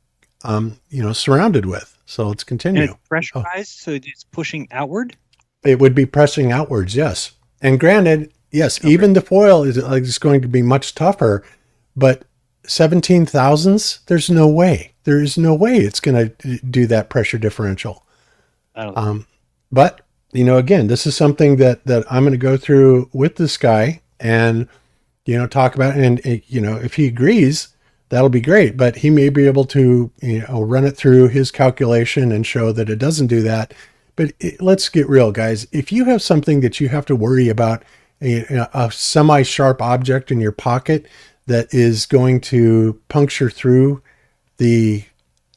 surrounded with. So let's continue. And it's pressurized, so it's pushing outward? It would be pressing outwards, yes. And granted, yes, okay, even the foil is going to be much tougher, but 17 thousandths, there's no way. There is no way it's going to do that pressure differential. I don't know. But, again, this is something that I'm going to go through with this guy and, talk about. And, if he agrees, that'll be great. But he may be able to, run it through his calculation and show that it doesn't do that. But let's get real, guys. If you have something that you have to worry about, a semi-sharp object in your pocket that is going to puncture through the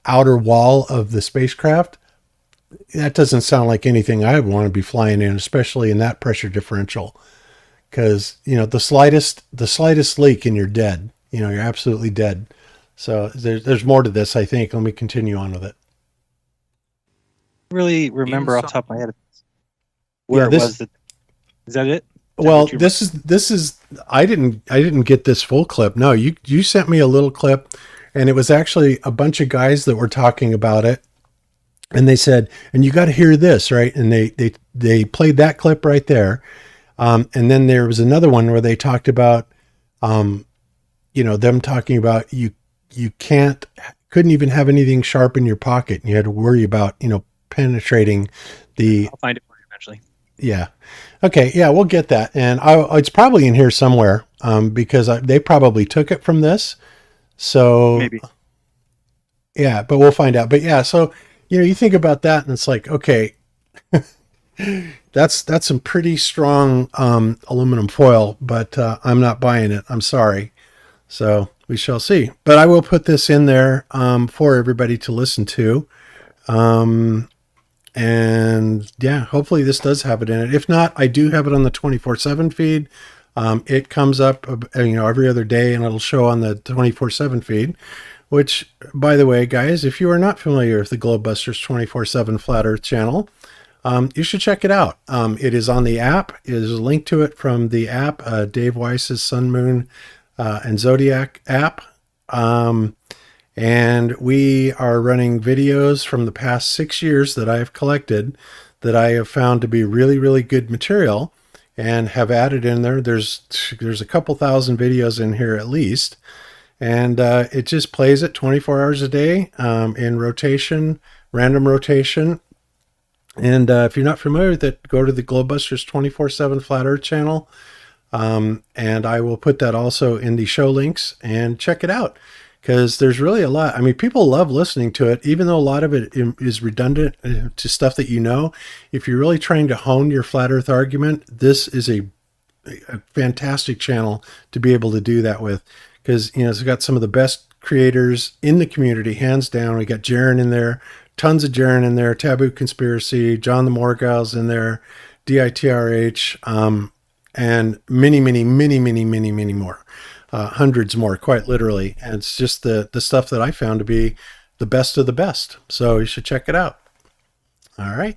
outer wall of the spacecraft, that doesn't sound like anything I would want to be flying in, especially in that pressure differential. Because, the slightest leak and you're dead. You're absolutely dead. So there's more to this, I think. Let me continue on with it. Really remember off the top of my head where it was that. Is that it? Well, this is I didn't get this full clip. No, you sent me a little clip, and it was actually a bunch of guys that were talking about it, and they said, and you got to hear this, right? And they played that clip right there, and then there was another one where they talked about, them talking about you couldn't even have anything sharp in your pocket, and you had to worry about penetrating the. I'll find it for you eventually. Yeah. Okay. Yeah, we'll get that. And it's probably in here somewhere, because they probably took it from this. So maybe. Yeah, but we'll find out. But yeah, so, you think about that and it's like, okay, that's some pretty strong, aluminum foil, but, I'm not buying it. I'm sorry. So we shall see. But I will put this in there for everybody to listen to. And yeah, hopefully this does have it in it. If not, I do have it on the 24/7 feed. It comes up, every other day, and it'll show on the 24/7 feed. Which, by the way, guys, if you are not familiar with the Globebusters 24/7 Flat Earth channel, you should check it out. It is on the app. There's a link to it from the app, Dave Weiss's Sun, Moon, and Zodiac app. And we are running videos from the past 6 years that I have collected that I have found to be really, really good material and have added in there. There's a couple thousand videos in here at least. And it just plays it 24 hours a day in rotation, random rotation. And if you're not familiar with it, go to the Globebusters 24/7 Flat Earth channel. And I will put that also in the show links and check it out. Because there's really a lot. I mean, people love listening to it, even though a lot of it is redundant to stuff that you know. If you're really trying to hone your flat earth argument, this is a fantastic channel to be able to do that with. Because, it's got some of the best creators in the community, hands down. We got Jeran in there, tons of Jeran in there, Taboo Conspiracy, John the in there, DITRH, and many more. Hundreds more, quite literally. And it's just the stuff that I found to be the best of the best. So you should check it out. All right.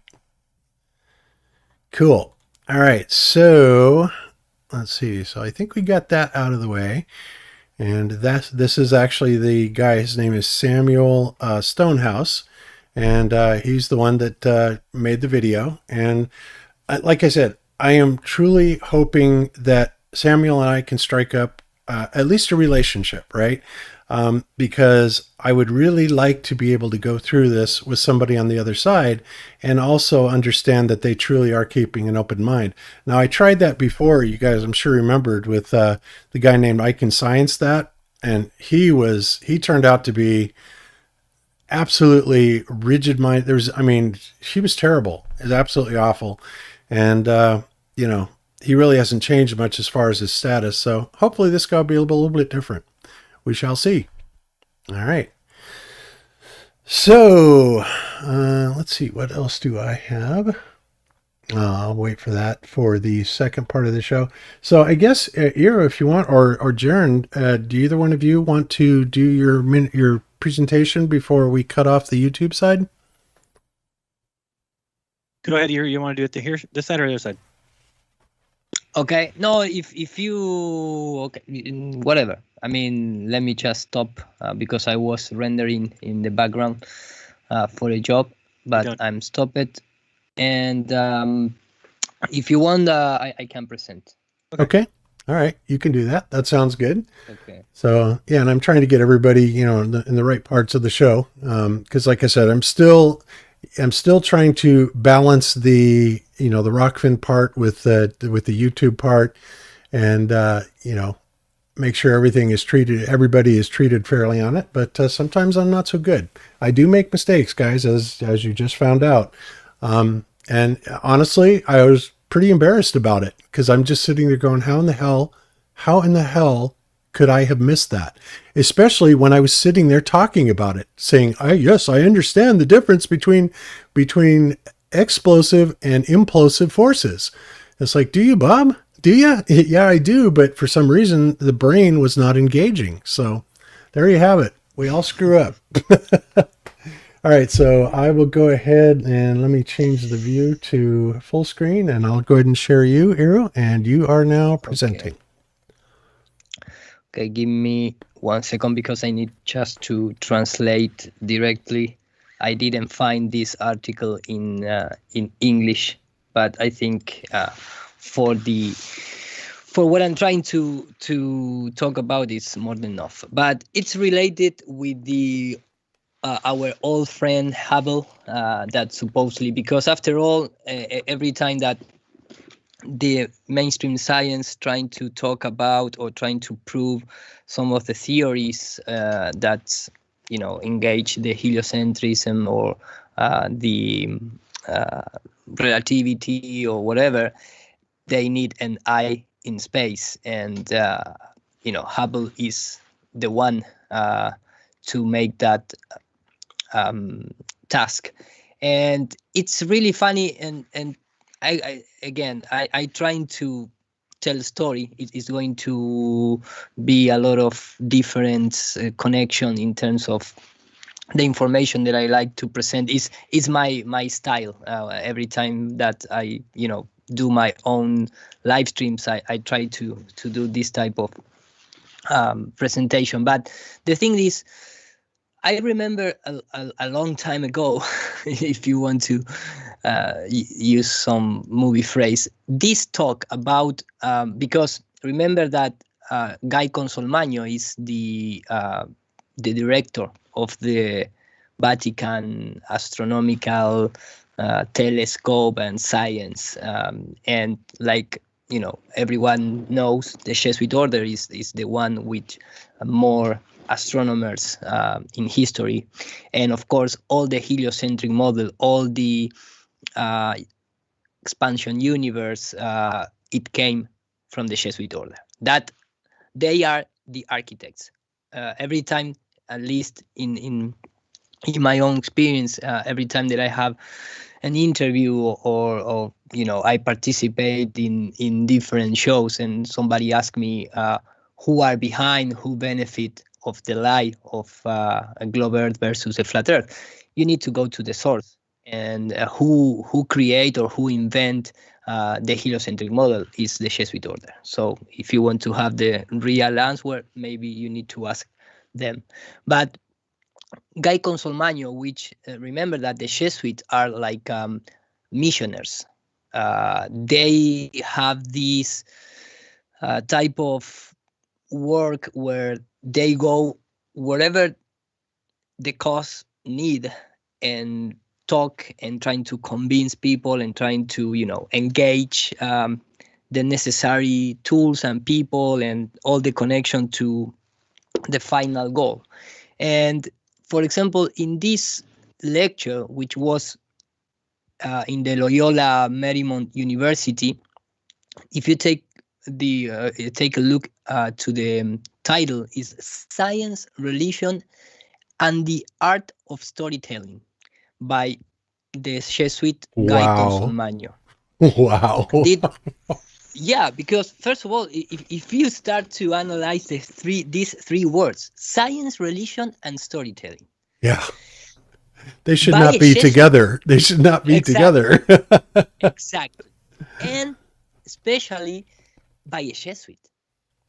Cool. All right. So let's see. So I think we got that out of the way. And this is actually the guy. His name is Samuel Stonehouse. And he's the one that made the video. And like I said, I am truly hoping that Samuel and I can strike up at least a relationship, right? Because I would really like to be able to go through this with somebody on the other side and also understand that they truly are keeping an open mind. Now, I tried that before, you guys, I'm sure remembered, with the guy named I Can Science That, and he turned out to be absolutely rigid mind. He was terrible. It was absolutely awful. And, he really hasn't changed much as far as his status. So hopefully this guy will be a little bit different. We shall see. All right. So let's see. What else do I have? I'll wait for that for the second part of the show. So I guess, Ira, if you want, or Jeran, do either one of you want to do your presentation before we cut off the YouTube side? Go ahead, Ira. You want to do it this side or the other side? Okay. No, if you okay, whatever. I mean, let me just stop because I was rendering in the background for a job, but I'm stopped. And if you want, I can present. Okay. All right. You can do that. That sounds good. Okay. So yeah, and I'm trying to get everybody, in the right parts of the show, because like I said, I'm still trying to balance the the Rockfin part with the YouTube part, and make sure everybody is treated fairly on it. But sometimes I'm not so good. I do make mistakes, guys, as you just found out. And honestly, I was pretty embarrassed about it because I'm just sitting there going, how in the hell could I have missed that? Especially when I was sitting there talking about it, saying, yes, I understand the difference between explosive and implosive forces. It's like, do you, Bob? Do you? Yeah, I do. But for some reason, the brain was not engaging. So there you have it. We all screw up. All right, so I will go ahead and let me change the view to full screen, and I'll go ahead and share you, Iro, and you are now presenting. Okay, give me 1 second because I need just to translate directly. I didn't find this article in English, but I think for what I'm trying to talk about, it's more than enough. But it's related with the our old friend Hubble, that supposedly, because after all, every time that the mainstream science trying to talk about or trying to prove some of the theories that engage the heliocentrism or the relativity or whatever, they need an eye in space, and Hubble is the one to make that task. And it's really funny, and I trying to tell a story. It is going to be a lot of different connection in terms of the information that I like to present. Is my style. Every time that I do my own live streams, I try to do this type of presentation. But the thing is, I remember a long time ago, if you want to use some movie phrase, this talk about, because remember that Guy Consolmagno is the director of the Vatican astronomical telescope and science, and like everyone knows, the Jesuit order is the one with more astronomers in history, and of course all the heliocentric model, all the expansion universe, it came from the Jesuit order. That they are the architects. Every time, at least in my own experience, every time that I have an interview or I participate in different shows and somebody asks me who are behind, who benefit of the lie of a globe Earth versus a flat Earth, you need to go to the source. And who create or who invent the heliocentric model is the Jesuit order. So if you want to have the real answer, maybe you need to ask them. But Guy Consolmagno, which remember that the Jesuits are like missionaries. They have this type of work where they go wherever the cause need and talk and trying to convince people and trying to engage the necessary tools and people and all the connection to the final goal. And for example, in this lecture, which was in the Loyola Marymount University, if you take a look to the title, is Science, Religion, and the Art of Storytelling by the Jesuit Guy Consolmagno. Wow. Yeah, because first of all, if you start to analyze these three words, science, religion, and storytelling. Yeah. They should not be together. They should not be together. Exactly. And especially by a Jesuit.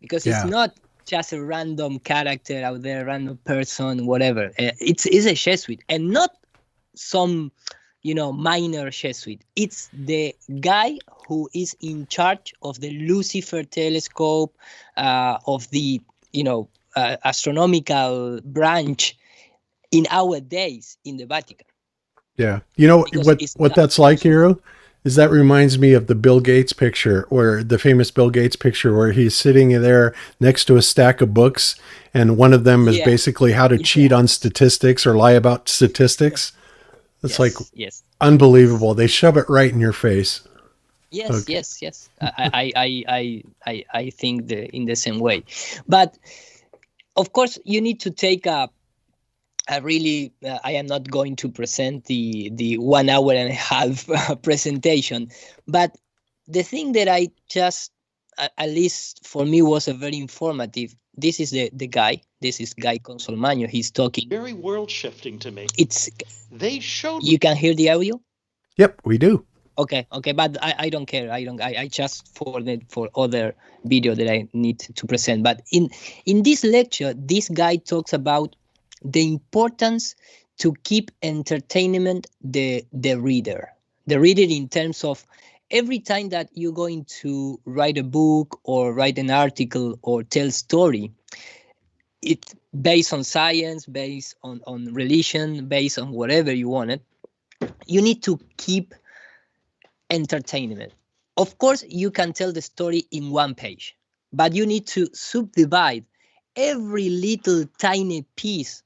Because it's not just a random character out there, random person, whatever. It's a Jesuit, and not some minor Jesuit. It's the guy who is in charge of the Lucifer telescope, of the astronomical branch in our days in the Vatican. Yeah, what that's like, Hero, is that reminds me of the Bill Gates picture, or the famous Bill Gates picture where he's sitting there next to a stack of books, and one of them is basically how to cheat on statistics or lie about statistics. It's unbelievable. They shove it right in your face. Yes, okay. yes. I think in the same way. But of course, you need to take a really. I am not going to present the 1 hour and a half presentation, but the thing that I just, at least for me, was a very informative. This is the guy. This is Guy Consolmagno. He's talking. Very world shifting to me. They showed. You can hear the audio? Yep, we do. Okay, but I don't care. I just for other video that I need to present. But in this lecture, this guy talks about the importance to keep entertainment the reader in terms of every time that you're going to write a book or write an article or tell story, it's based on science, based on religion, based on whatever you want it, you need to keep entertainment. Of course, you can tell the story in one page, but you need to subdivide every little tiny piece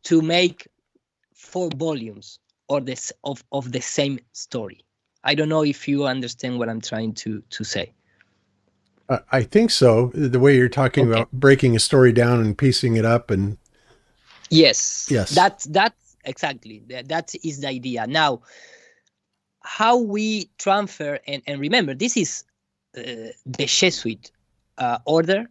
to make 4 volumes or of the same story. I don't know if you understand what I'm trying to say. I think so. The way you're talking about breaking a story down and piecing it up, and yes, yes, that's exactly that is the idea. Now, how we transfer and remember, this is the Jesuit order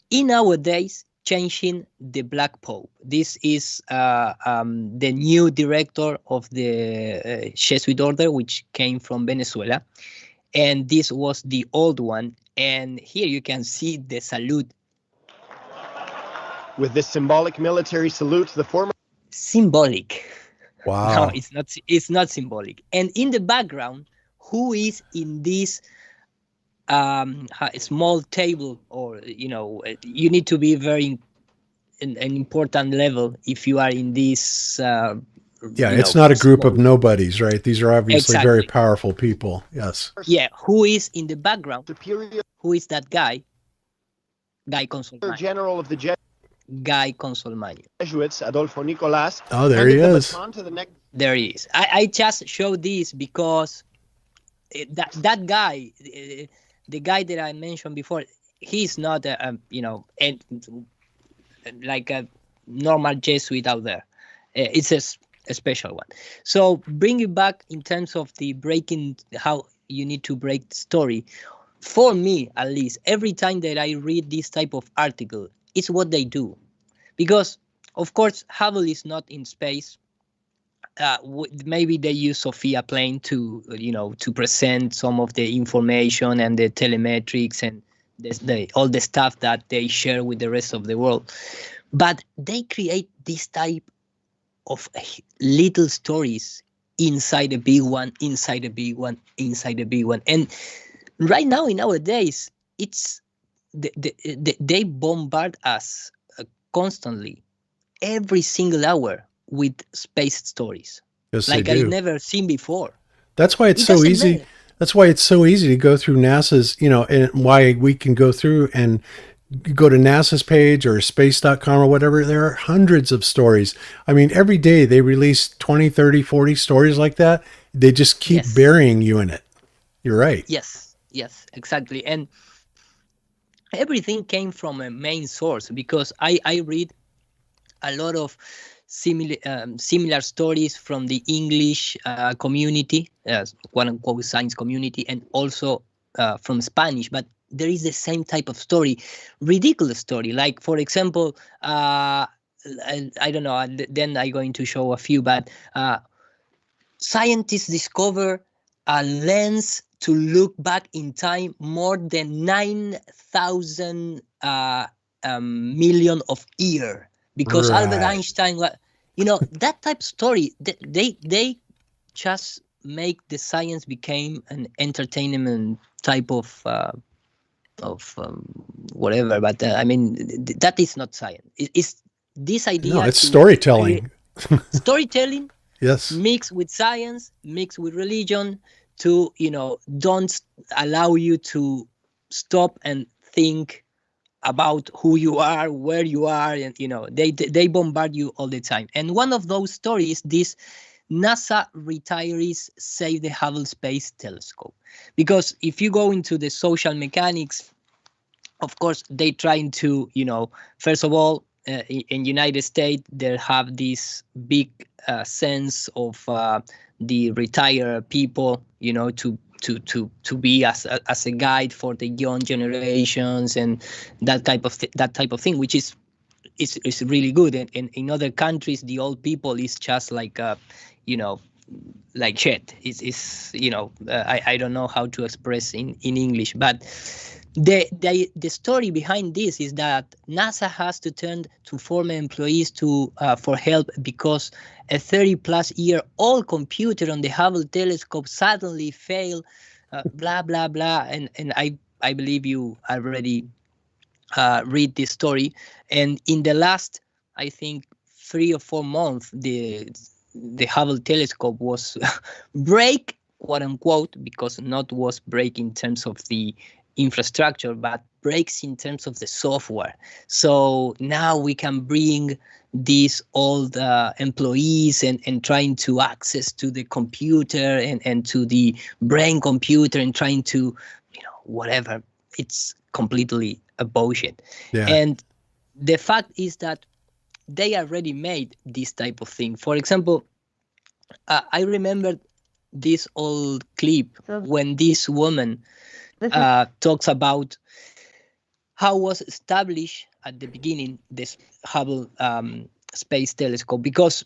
in nowadays changing the Black Pope. This is the new director of the Jesuit order, which came from Venezuela, and this was the old one. And here you can see the salute. With this symbolic military salute, the former symbolic. Wow. No, it's not symbolic. And in the background, who is in this small table, or you need to be very an important level if you are in this. It's not a group of nobodies, right? These are obviously very powerful people. Yes. Yeah. Who is in the background? Superior. Who is that guy? Guy Consolmagno. General of the Guy Consolmagno. Jesuits, Adolfo Nicolas. Oh, there he is. There he is. I just showed this because that guy, the guy that I mentioned before, he's not like a normal Jesuit out there. It's a special one. So bring it back in terms of the breaking, how you need to break the story. For me, at least, every time that I read this type of article, it's what they do. Because, of course, Hubble is not in space. Maybe they use Sophia plane to present some of the information and the telemetrics and all the stuff that they share with the rest of the world. But they create this type of little stories inside a big one, inside a big one, inside a big one. And right now, in nowadays, it's they bombard us constantly, every single hour, with space stories. Yes, like I've never seen before. That's why it's so easy. Matter. That's why it's so easy to go through NASA's, and why we can go through and go to NASA's page or space.com or whatever. There are hundreds of stories. I mean, every day they release 20, 30, 40 stories like that. They just keep burying you in it. You're right. Yes, exactly. And everything came from a main source, because I read a lot of similar stories from the English community, quote unquote science community, and also from Spanish. But there is the same type of story, ridiculous story. Like, for example, I don't know, then I'm going to show a few, but scientists discover a lens to look back in time more than 9,000 million of years. Because Albert Einstein, that type of story, they just make the science became an entertainment type of whatever. But I mean, that is not science. It's this idea. No, it's storytelling. Storytelling. Yes. Mixed with science, mixed with religion, to don't allow you to stop and think about who you are, where you are, and they bombard you all the time. And one of those stories, this NASA retirees save the Hubble Space Telescope. Because if you go into the social mechanics, of course, they trying to, first of all, in United States, they have this big sense of the retired people, to be as a guide for the young generations and that type of thing, which is really good. And in other countries, the old people is just like like shit. It's I don't know how to express in English, but the story behind this is that NASA has to turn to former employees for help because a 30-plus-year-old computer on the Hubble telescope suddenly failed, blah, blah, blah. And I believe you already read this story. And in the last, I think, 3 or 4 months, the Hubble telescope was break, quote unquote, because not was break in terms of the infrastructure, but breaks in terms of the software. So now we can bring these old employees and trying to access to the computer and to the brain computer and trying to, whatever. It's completely a bullshit. Yeah. And the fact is that they already made this type of thing. For example, I remember this old clip when this woman talks about how was established at the beginning this Hubble space telescope, because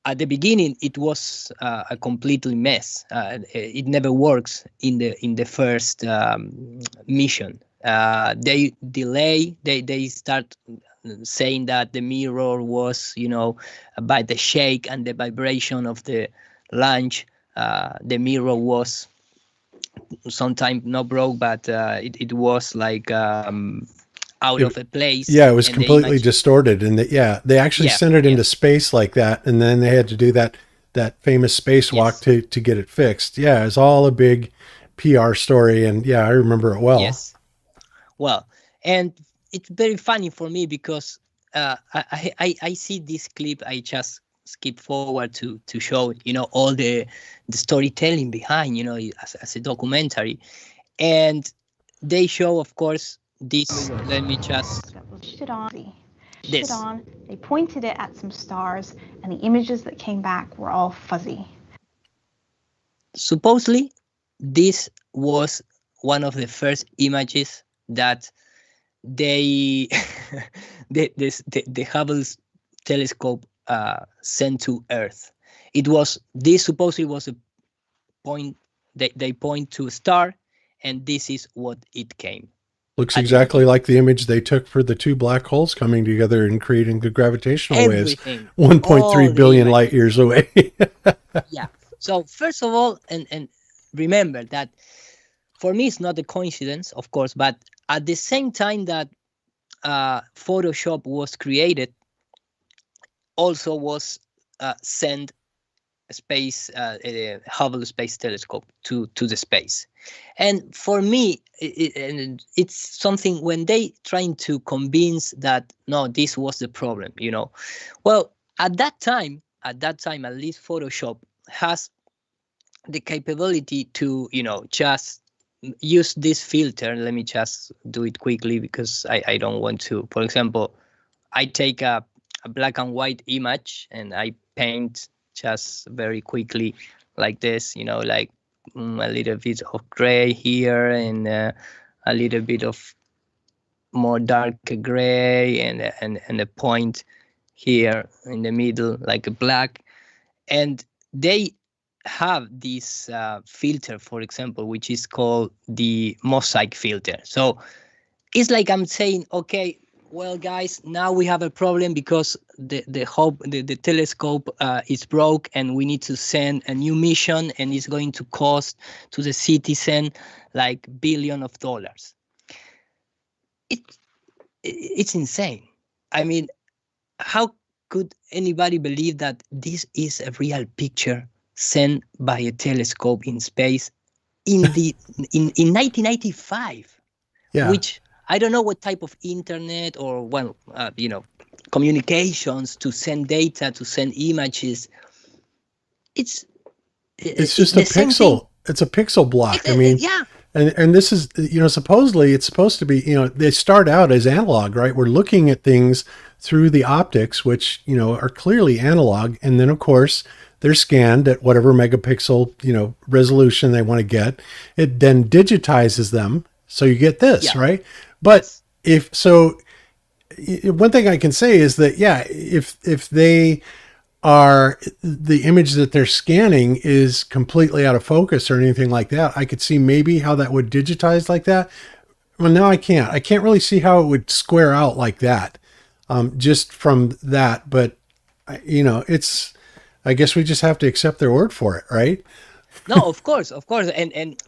at the beginning it was a completely mess. It never works in the first mission. They delay. They start saying that the mirror was, by the shake and the vibration of the launch, the mirror was sometimes not broke, but it was like out of a place. Yeah, it was and completely distorted, and they actually sent it into space like that, and then they had to do that famous spacewalk to get it fixed. Yeah, it's all a big PR story, and I remember it well. Yes. Well, and it's very funny for me because I see this clip. I just skip forward to show all the storytelling behind as a documentary, and they show, of course, this. Let me just Pushed it on. This. They pointed it at some stars, and the images that came back were all fuzzy. Supposedly, this was one of the first images that the Hubble telescope sent to Earth. This supposedly was a point. They point to a star, and this is what it came. Looks exactly like the image they took for the two black holes coming together and creating the gravitational waves 1.3 billion light years away. Yeah. So first of all, and remember that for me, it's not a coincidence, of course, but at the same time that Photoshop was created, also was sent a Hubble Space Telescope to the space. And for me, it's something when they trying to convince that, no, this was the problem, Well, at that time, at least Photoshop has the capability to, just use this filter. Let me just do it quickly because I don't want to. For example, I take a black and white image and I paint just very quickly like this, like a little bit of gray here and a little bit of more dark gray and a point here in the middle like a black. And they have this filter, for example, which is called the mosaic filter. So it's like I'm saying, okay, well, guys, now we have a problem because the telescope is broke, and we need to send a new mission, and it's going to cost to the citizen like billions of dollars. It's insane. I mean, how could anybody believe that this is a real picture sent by a telescope in space in 1995? Yeah. Which I don't know what type of internet or communications to send data, to send images. It's just a pixel. It's a pixel block. I mean, yeah. And this is, supposedly it's supposed to be, they start out as analog, right? We're looking at things through the optics, which, are clearly analog. And then, of course, they're scanned at whatever megapixel, resolution they want to get. It then digitizes them. So you get this, right? But one thing I can say is that, if they are, the image that they're scanning is completely out of focus or anything like that, I could see maybe how that would digitize like that. Well, now I can't really see how it would square out like that, just from that. But, I guess we just have to accept their word for it, right? No, of course. And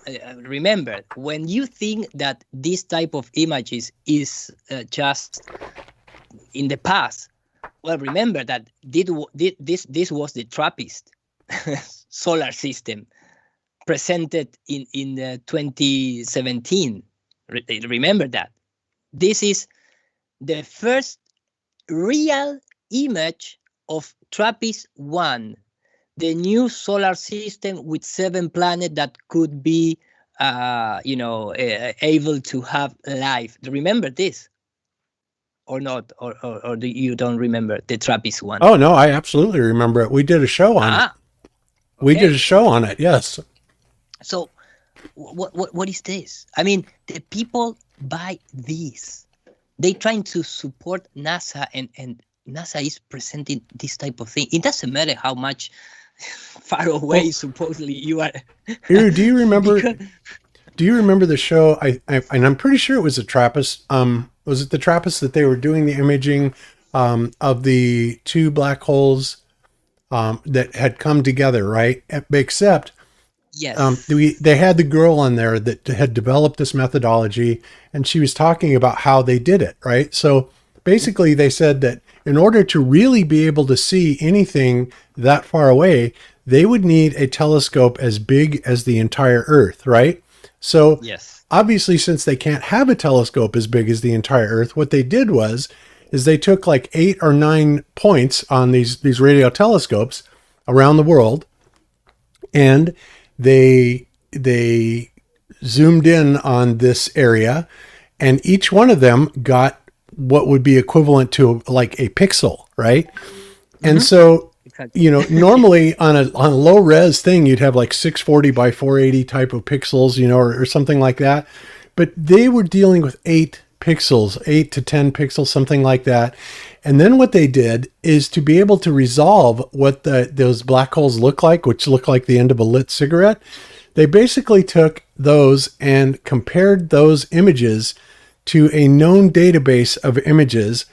remember, when you think that this type of images is just in the past, well, remember that this was the TRAPPIST solar system presented in 2017. Remember that. This is the first real image of TRAPPIST-1, the new solar system with 7 planets that could be able to have life. Remember this or not? Or do you don't remember the Trappist one? Oh, no, I absolutely remember it. We did a show on it. We did a show on it, yes. So what is this? I mean, the people buy this. They trying to support NASA, and NASA is presenting this type of thing. It doesn't matter how much far away supposedly you are. Here, do you remember? Do you remember the show? And I'm pretty sure it was the Trappist. Was it the Trappist that they were doing the imaging of the two black holes that had come together, right? Except, yes, they had the girl on there that had developed this methodology, and she was talking about how they did it, right? So basically, they said that in order to really be able to see anything that far away, they would need a telescope as big as the entire Earth, right? So yes, obviously, since they can't have a telescope as big as the entire Earth, what they did is they took like 8 or 9 points on these radio telescopes around the world, and they zoomed in on this area, and each one of them got what would be equivalent to like a pixel, right? And so, normally on a low res thing, you'd have like 640 by 480 type of pixels, or something like that. But they were dealing with 8 pixels, 8 to 10 pixels, something like that. And then what they did is to be able to resolve what those black holes look like, which look like the end of a lit cigarette. They basically took those and compared those images to a known database of images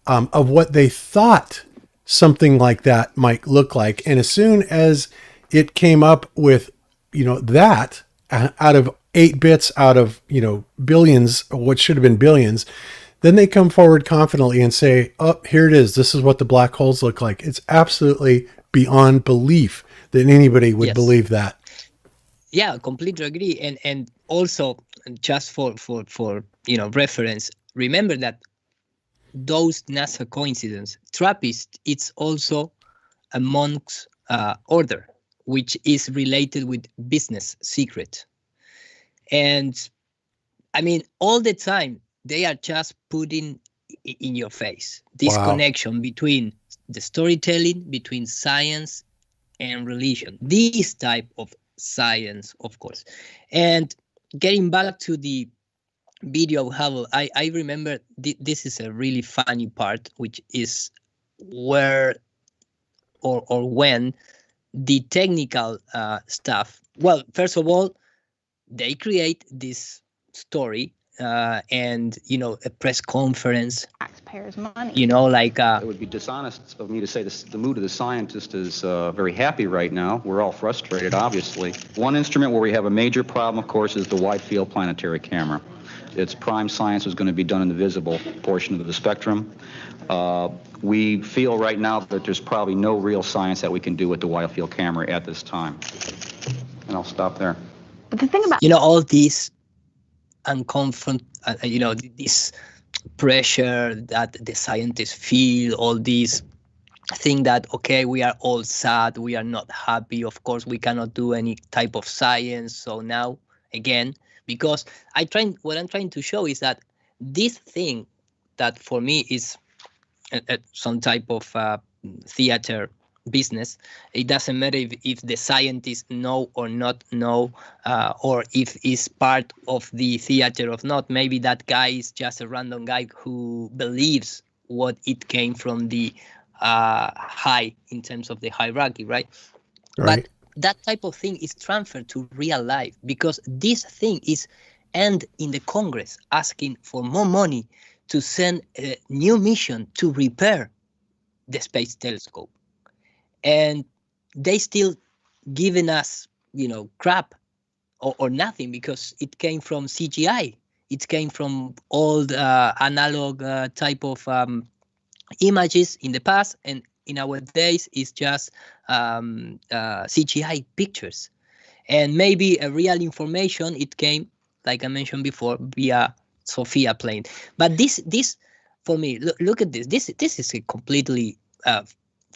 of what they thought something like that might look like. And as soon as it came up with, that out of 8 bits out of, billions, what should have been billions, then they come forward confidently and say, oh, here it is. This is what the black holes look like. It's absolutely beyond belief that anybody would believe that. Yeah, completely agree. And also, just for reference, remember that those NASA coincidence, Trappist, it's also a monk's order, which is related with business secret. And I mean, all the time, they are just putting in your face this connection between the storytelling, between science and religion, this type of science, of course. And getting back to the video of Hubble, I remember this is a really funny part, which is where or when the technical stuff. Well, first of all, they create this story and a press conference. Taxpayers' money. It would be dishonest of me to say the mood of the scientist is very happy right now. We're all frustrated, obviously. One instrument where we have a major problem, of course, is the wide field planetary camera. Its prime science is going to be done in the visible portion of the spectrum. We feel right now that there's probably no real science that we can do with the wide field camera at this time. And I'll stop there. But the thing about all these this pressure that the scientists feel, all these thing that, okay, we are all sad, we are not happy, of course we cannot do any type of science. So now again, because what I'm trying to show is that this thing that for me is some type of theater business, it doesn't matter if the scientists know or not know, or if it's part of the theater or not. Maybe that guy is just a random guy who believes what it came from the high in terms of the hierarchy, right? But that type of thing is transferred to real life, because this thing is end in the Congress asking for more money to send a new mission to repair the space telescope. And they still giving us, crap or nothing, because it came from CGI. It came from old analog type of images in the past, and in our days it's just CGI pictures. And maybe a real information, it came, like I mentioned before, via Sophia plane. But this for me, look at this. This is a completely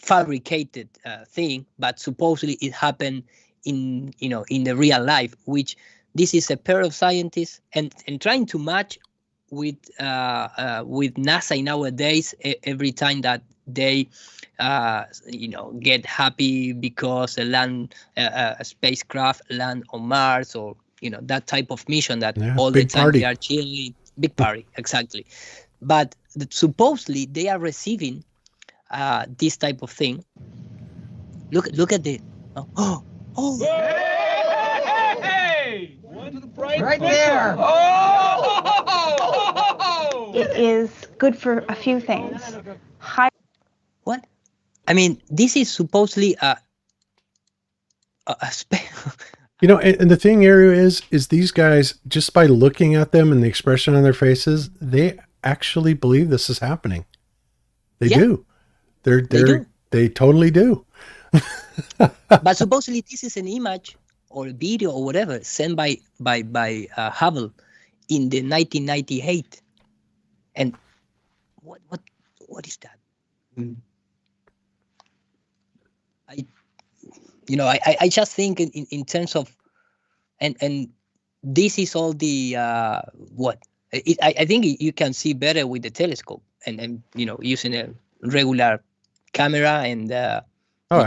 fabricated thing, but supposedly it happened in the real life, which this is a pair of scientists and trying to match with NASA nowadays. Every time that they get happy because a spacecraft land on Mars, or that type of mission that all the time party. they are chilling, big party, exactly. But supposedly they are receiving this type of thing. Look at it. Oh. Hey! Right there! It is good for a few things. What? I mean, this is supposedly a And the thing, Ariel, is these guys, just by looking at them and the expression on their faces, they actually believe this is happening. They do. They totally do. But supposedly this is an image or a video or whatever sent by Hubble in the 1998. And what is that? I just think in terms of and this is all the I think you can see better with the telescope and using a regular camera and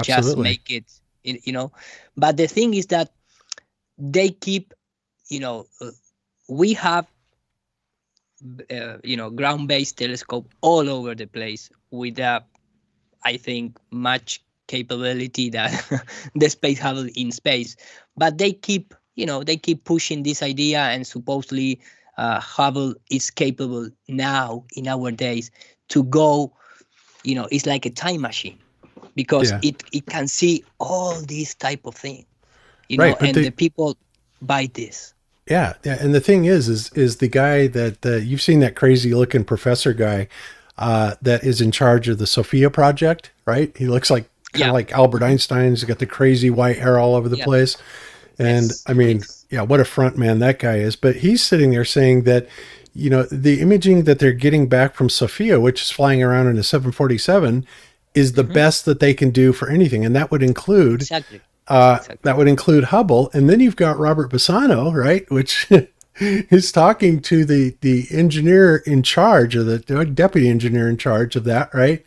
just make it but the thing is that they keep we have ground-based telescope all over the place with I think much capability that the Space Hubble in space, but they keep pushing this idea, and supposedly Hubble is capable now in our days to go, it's like a time machine because it can see all these type of things, and the people buy this. Yeah. And the thing is the guy that you've seen, that crazy looking professor guy that is in charge of the Sophia project, right? He looks like kind of like Albert Einstein. He's got the crazy white hair all over the place. And I mean, what a front man that guy is. But he's sitting there saying that, the imaging that they're getting back from Sophia, which is flying around in a 747, is the best that they can do for anything. And that would include that would include Hubble. And then you've got Robert Bassano, right, which is talking to the engineer in charge, or the deputy engineer in charge of that, right?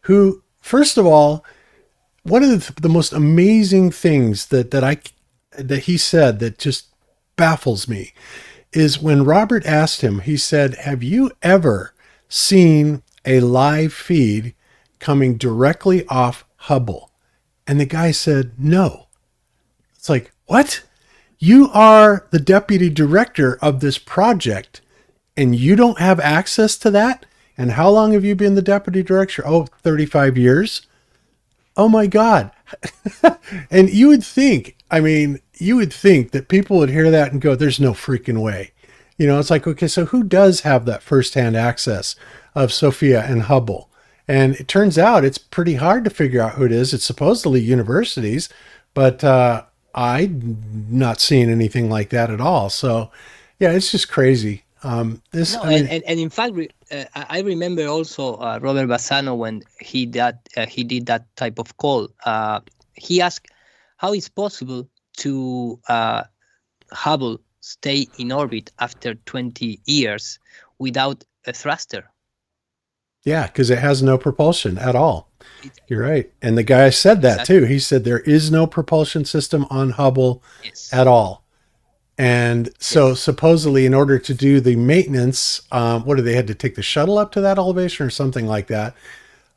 Who, first of all, one of the most amazing things that he said that just baffles me is when Robert asked him, he said, "Have you ever seen a live feed coming directly off Hubble?" And the guy said, "No." It's like, what? You are the deputy director of this project and you don't have access to that? And how long have you been the deputy director? 35 years. Oh my God. And you would think that people would hear that and go, there's no freaking way. It's like, okay, so who does have that firsthand access of Sophia and Hubble? And it turns out it's pretty hard to figure out who it is. It's supposedly universities, but I'm not seeing anything like that at all. So yeah, it's just crazy. And in fact, I remember also Robert Bassano when he did that type of call. He asked how it's possible to Hubble stay in orbit after 20 years without a thruster. Yeah, because it has no propulsion at all. You're right. And the guy said that too. He said there is no propulsion system on Hubble at all. And so supposedly in order to do the maintenance, they had to take the shuttle up to that elevation or something like that.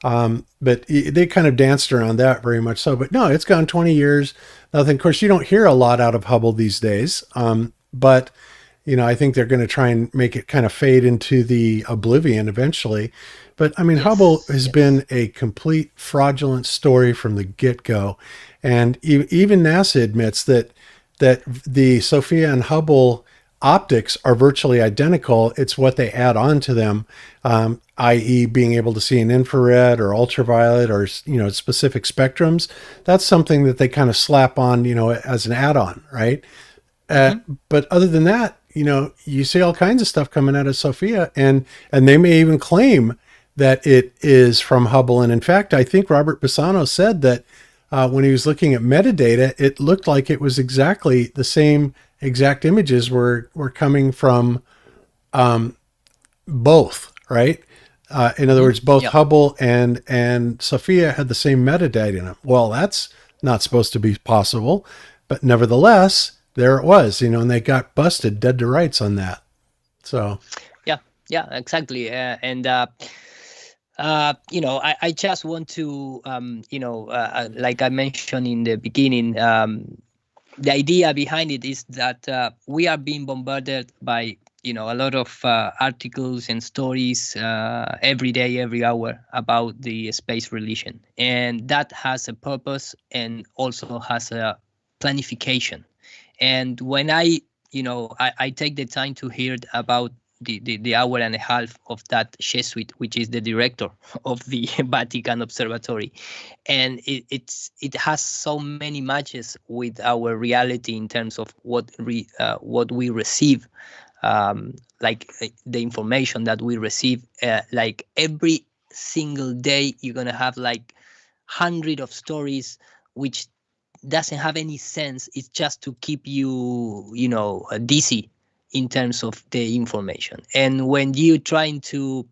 But they kind of danced around that very much so. But no, it's gone 20 years. Nothing. Of course, you don't hear a lot out of Hubble these days. But I think they're going to try and make it kind of fade into the oblivion eventually. But I mean, Hubble has been a complete fraudulent story from the get-go. And even NASA admits that the Sophia and Hubble optics are virtually identical. It's what they add on to them, i.e. being able to see in infrared or ultraviolet or, specific spectrums. That's something that they kind of slap on, as an add-on, right? But other than that, you see all kinds of stuff coming out of Sophia, and they may even claim that it is from Hubble. And in fact, I think Robert Bassano said that when he was looking at metadata, it looked like it was exactly the same exact images were coming from both, right? In other words, both Hubble and Sophia had the same metadata in them. Well, that's not supposed to be possible, but nevertheless, there it was, and they got busted dead to rights on that. So, yeah, exactly. I just want to, like I mentioned in the beginning, the idea behind it is that we are being bombarded by a lot of articles and stories every day, every hour about the space religion, and that has a purpose and also has a planification. And when I take the time to hear about the hour and a half of that Jesuit, which is the director of the Vatican Observatory, and it has so many matches with our reality in terms of what we receive. Like the information that we receive, like every single day, you're gonna have like hundreds of stories, which doesn't have any sense. It's just to keep you, dizzy in terms of the information. And when you're trying to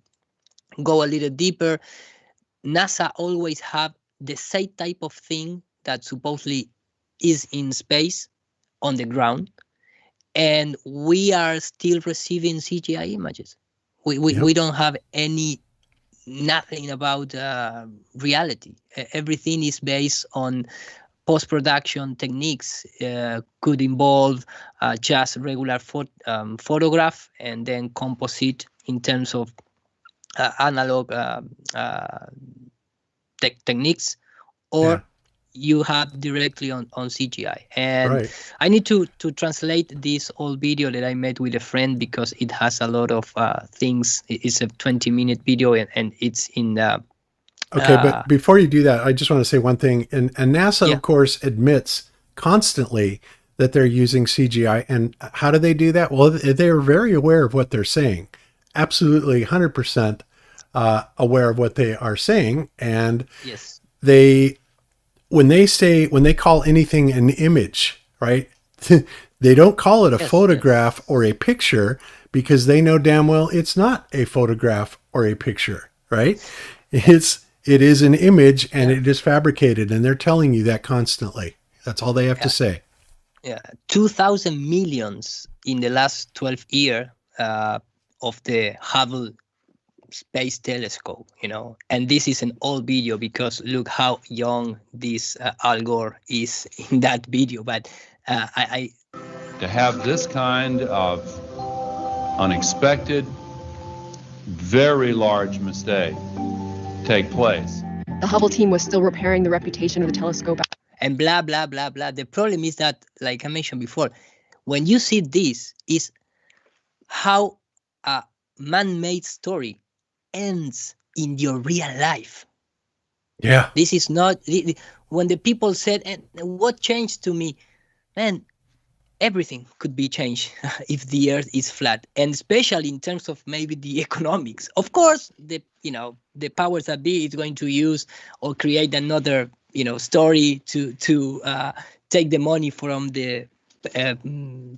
go a little deeper, NASA always have the same type of thing that supposedly is in space on the ground. And we are still receiving CGI images. We don't have nothing about reality. Everything is based on post-production techniques. Could involve just regular photograph and then composite in terms of analog techniques, or you have directly on CGI. And I need to translate this old video that I made with a friend because it has a lot of things. It's a 20-minute video and it's in the... Okay, but before you do that, I just want to say one thing. And NASA, of course, admits constantly that they're using CGI. And how do they do that? Well, they are very aware of what they're saying. Absolutely 100% aware of what they are saying. And when they call anything an image, right? They don't call it a photograph or a picture because they know damn well it's not a photograph or a picture, right? It is an image and it is fabricated, and they're telling you that constantly. That's all they have to say. Yeah, 2,000 millions in the last 12 years of the Hubble Space Telescope, and this is an old video because look how young this Al Gore is in that video. But to have this kind of unexpected, very large mistake take place. The Hubble team was still repairing the reputation of the telescope. And blah, blah, blah, blah. The problem is that, like I mentioned before, when you see this, is how a man-made story ends in your real life. Yeah. This is not... When the people said, and what changed to me? Man, everything could be changed if the Earth is flat, and especially in terms of maybe the economics. Of course, the powers that be is going to use or create another story to take the money from the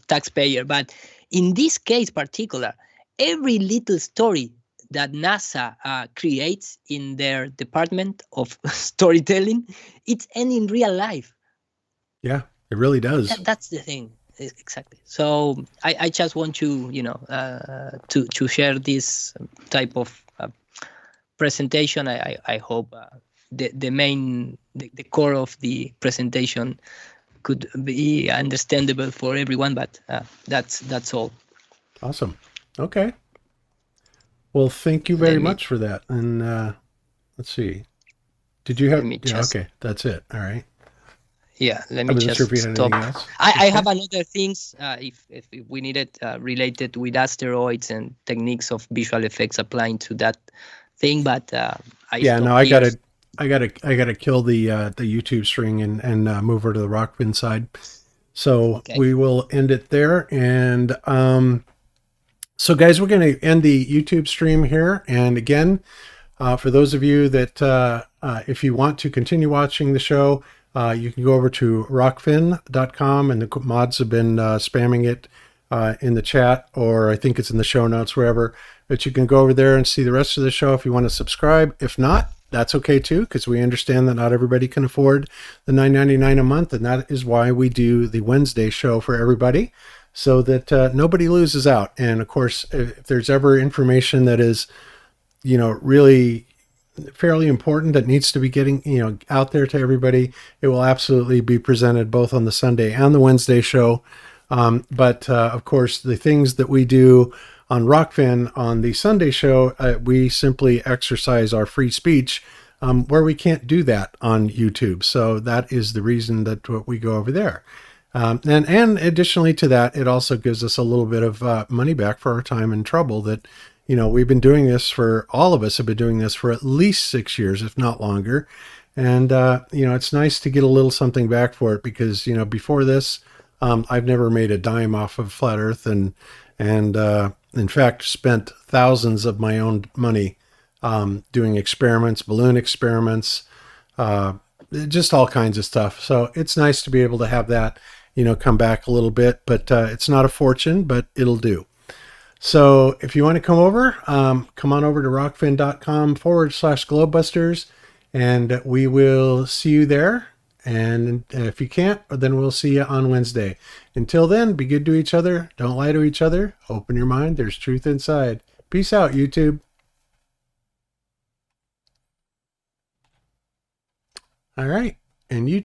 taxpayer. But in this case particular, every little story that NASA creates in their department of storytelling, it's in real life. Yeah, it really does. That's the thing. Exactly. So I just want to, to share this type of presentation. I hope the core of the presentation could be understandable for everyone, but that's all. Awesome. Okay. Well, thank you very much for that. And let's see. Did you have... okay, that's it. All right. Yeah, let me just stop. I have another things if we need it related with asteroids and techniques of visual effects applying to that thing, but I gotta kill the YouTube string and move over to the Rockfin side. So we will end it there. And so guys, we're going to end the YouTube stream here. And again, for those of you that if you want to continue watching the show, You can go over to rockfin.com, and the mods have been spamming it in the chat, or I think it's in the show notes, wherever. But you can go over there and see the rest of the show if you want to subscribe. If not, that's okay too, because we understand that not everybody can afford the $9.99 a month, and that is why we do the Wednesday show for everybody, so that nobody loses out. And of course, if there's ever information that is, really fairly important that needs to be getting, out there to everybody, it will absolutely be presented both on the Sunday and the Wednesday show. But of course, the things that we do on Rockfin on the Sunday show, we simply exercise our free speech, where we can't do that on YouTube. So that is the reason that we go over there. And additionally to that, it also gives us a little bit of money back for our time and trouble that, we've been doing this for, all of us have been doing this for at least 6 years, if not longer. And, it's nice to get a little something back for it because, before this, I've never made a dime off of Flat Earth, and in fact, spent thousands of my own money doing experiments, balloon experiments, just all kinds of stuff. So it's nice to be able to have that, come back a little bit, but it's not a fortune, but it'll do. So if you want to come on over to rockfin.com/globebusters, and we will see you there. And if you can't, then we'll see you on Wednesday. Until then, be good to each other. Don't lie to each other. Open your mind. There's truth inside. Peace out, YouTube. All right. And you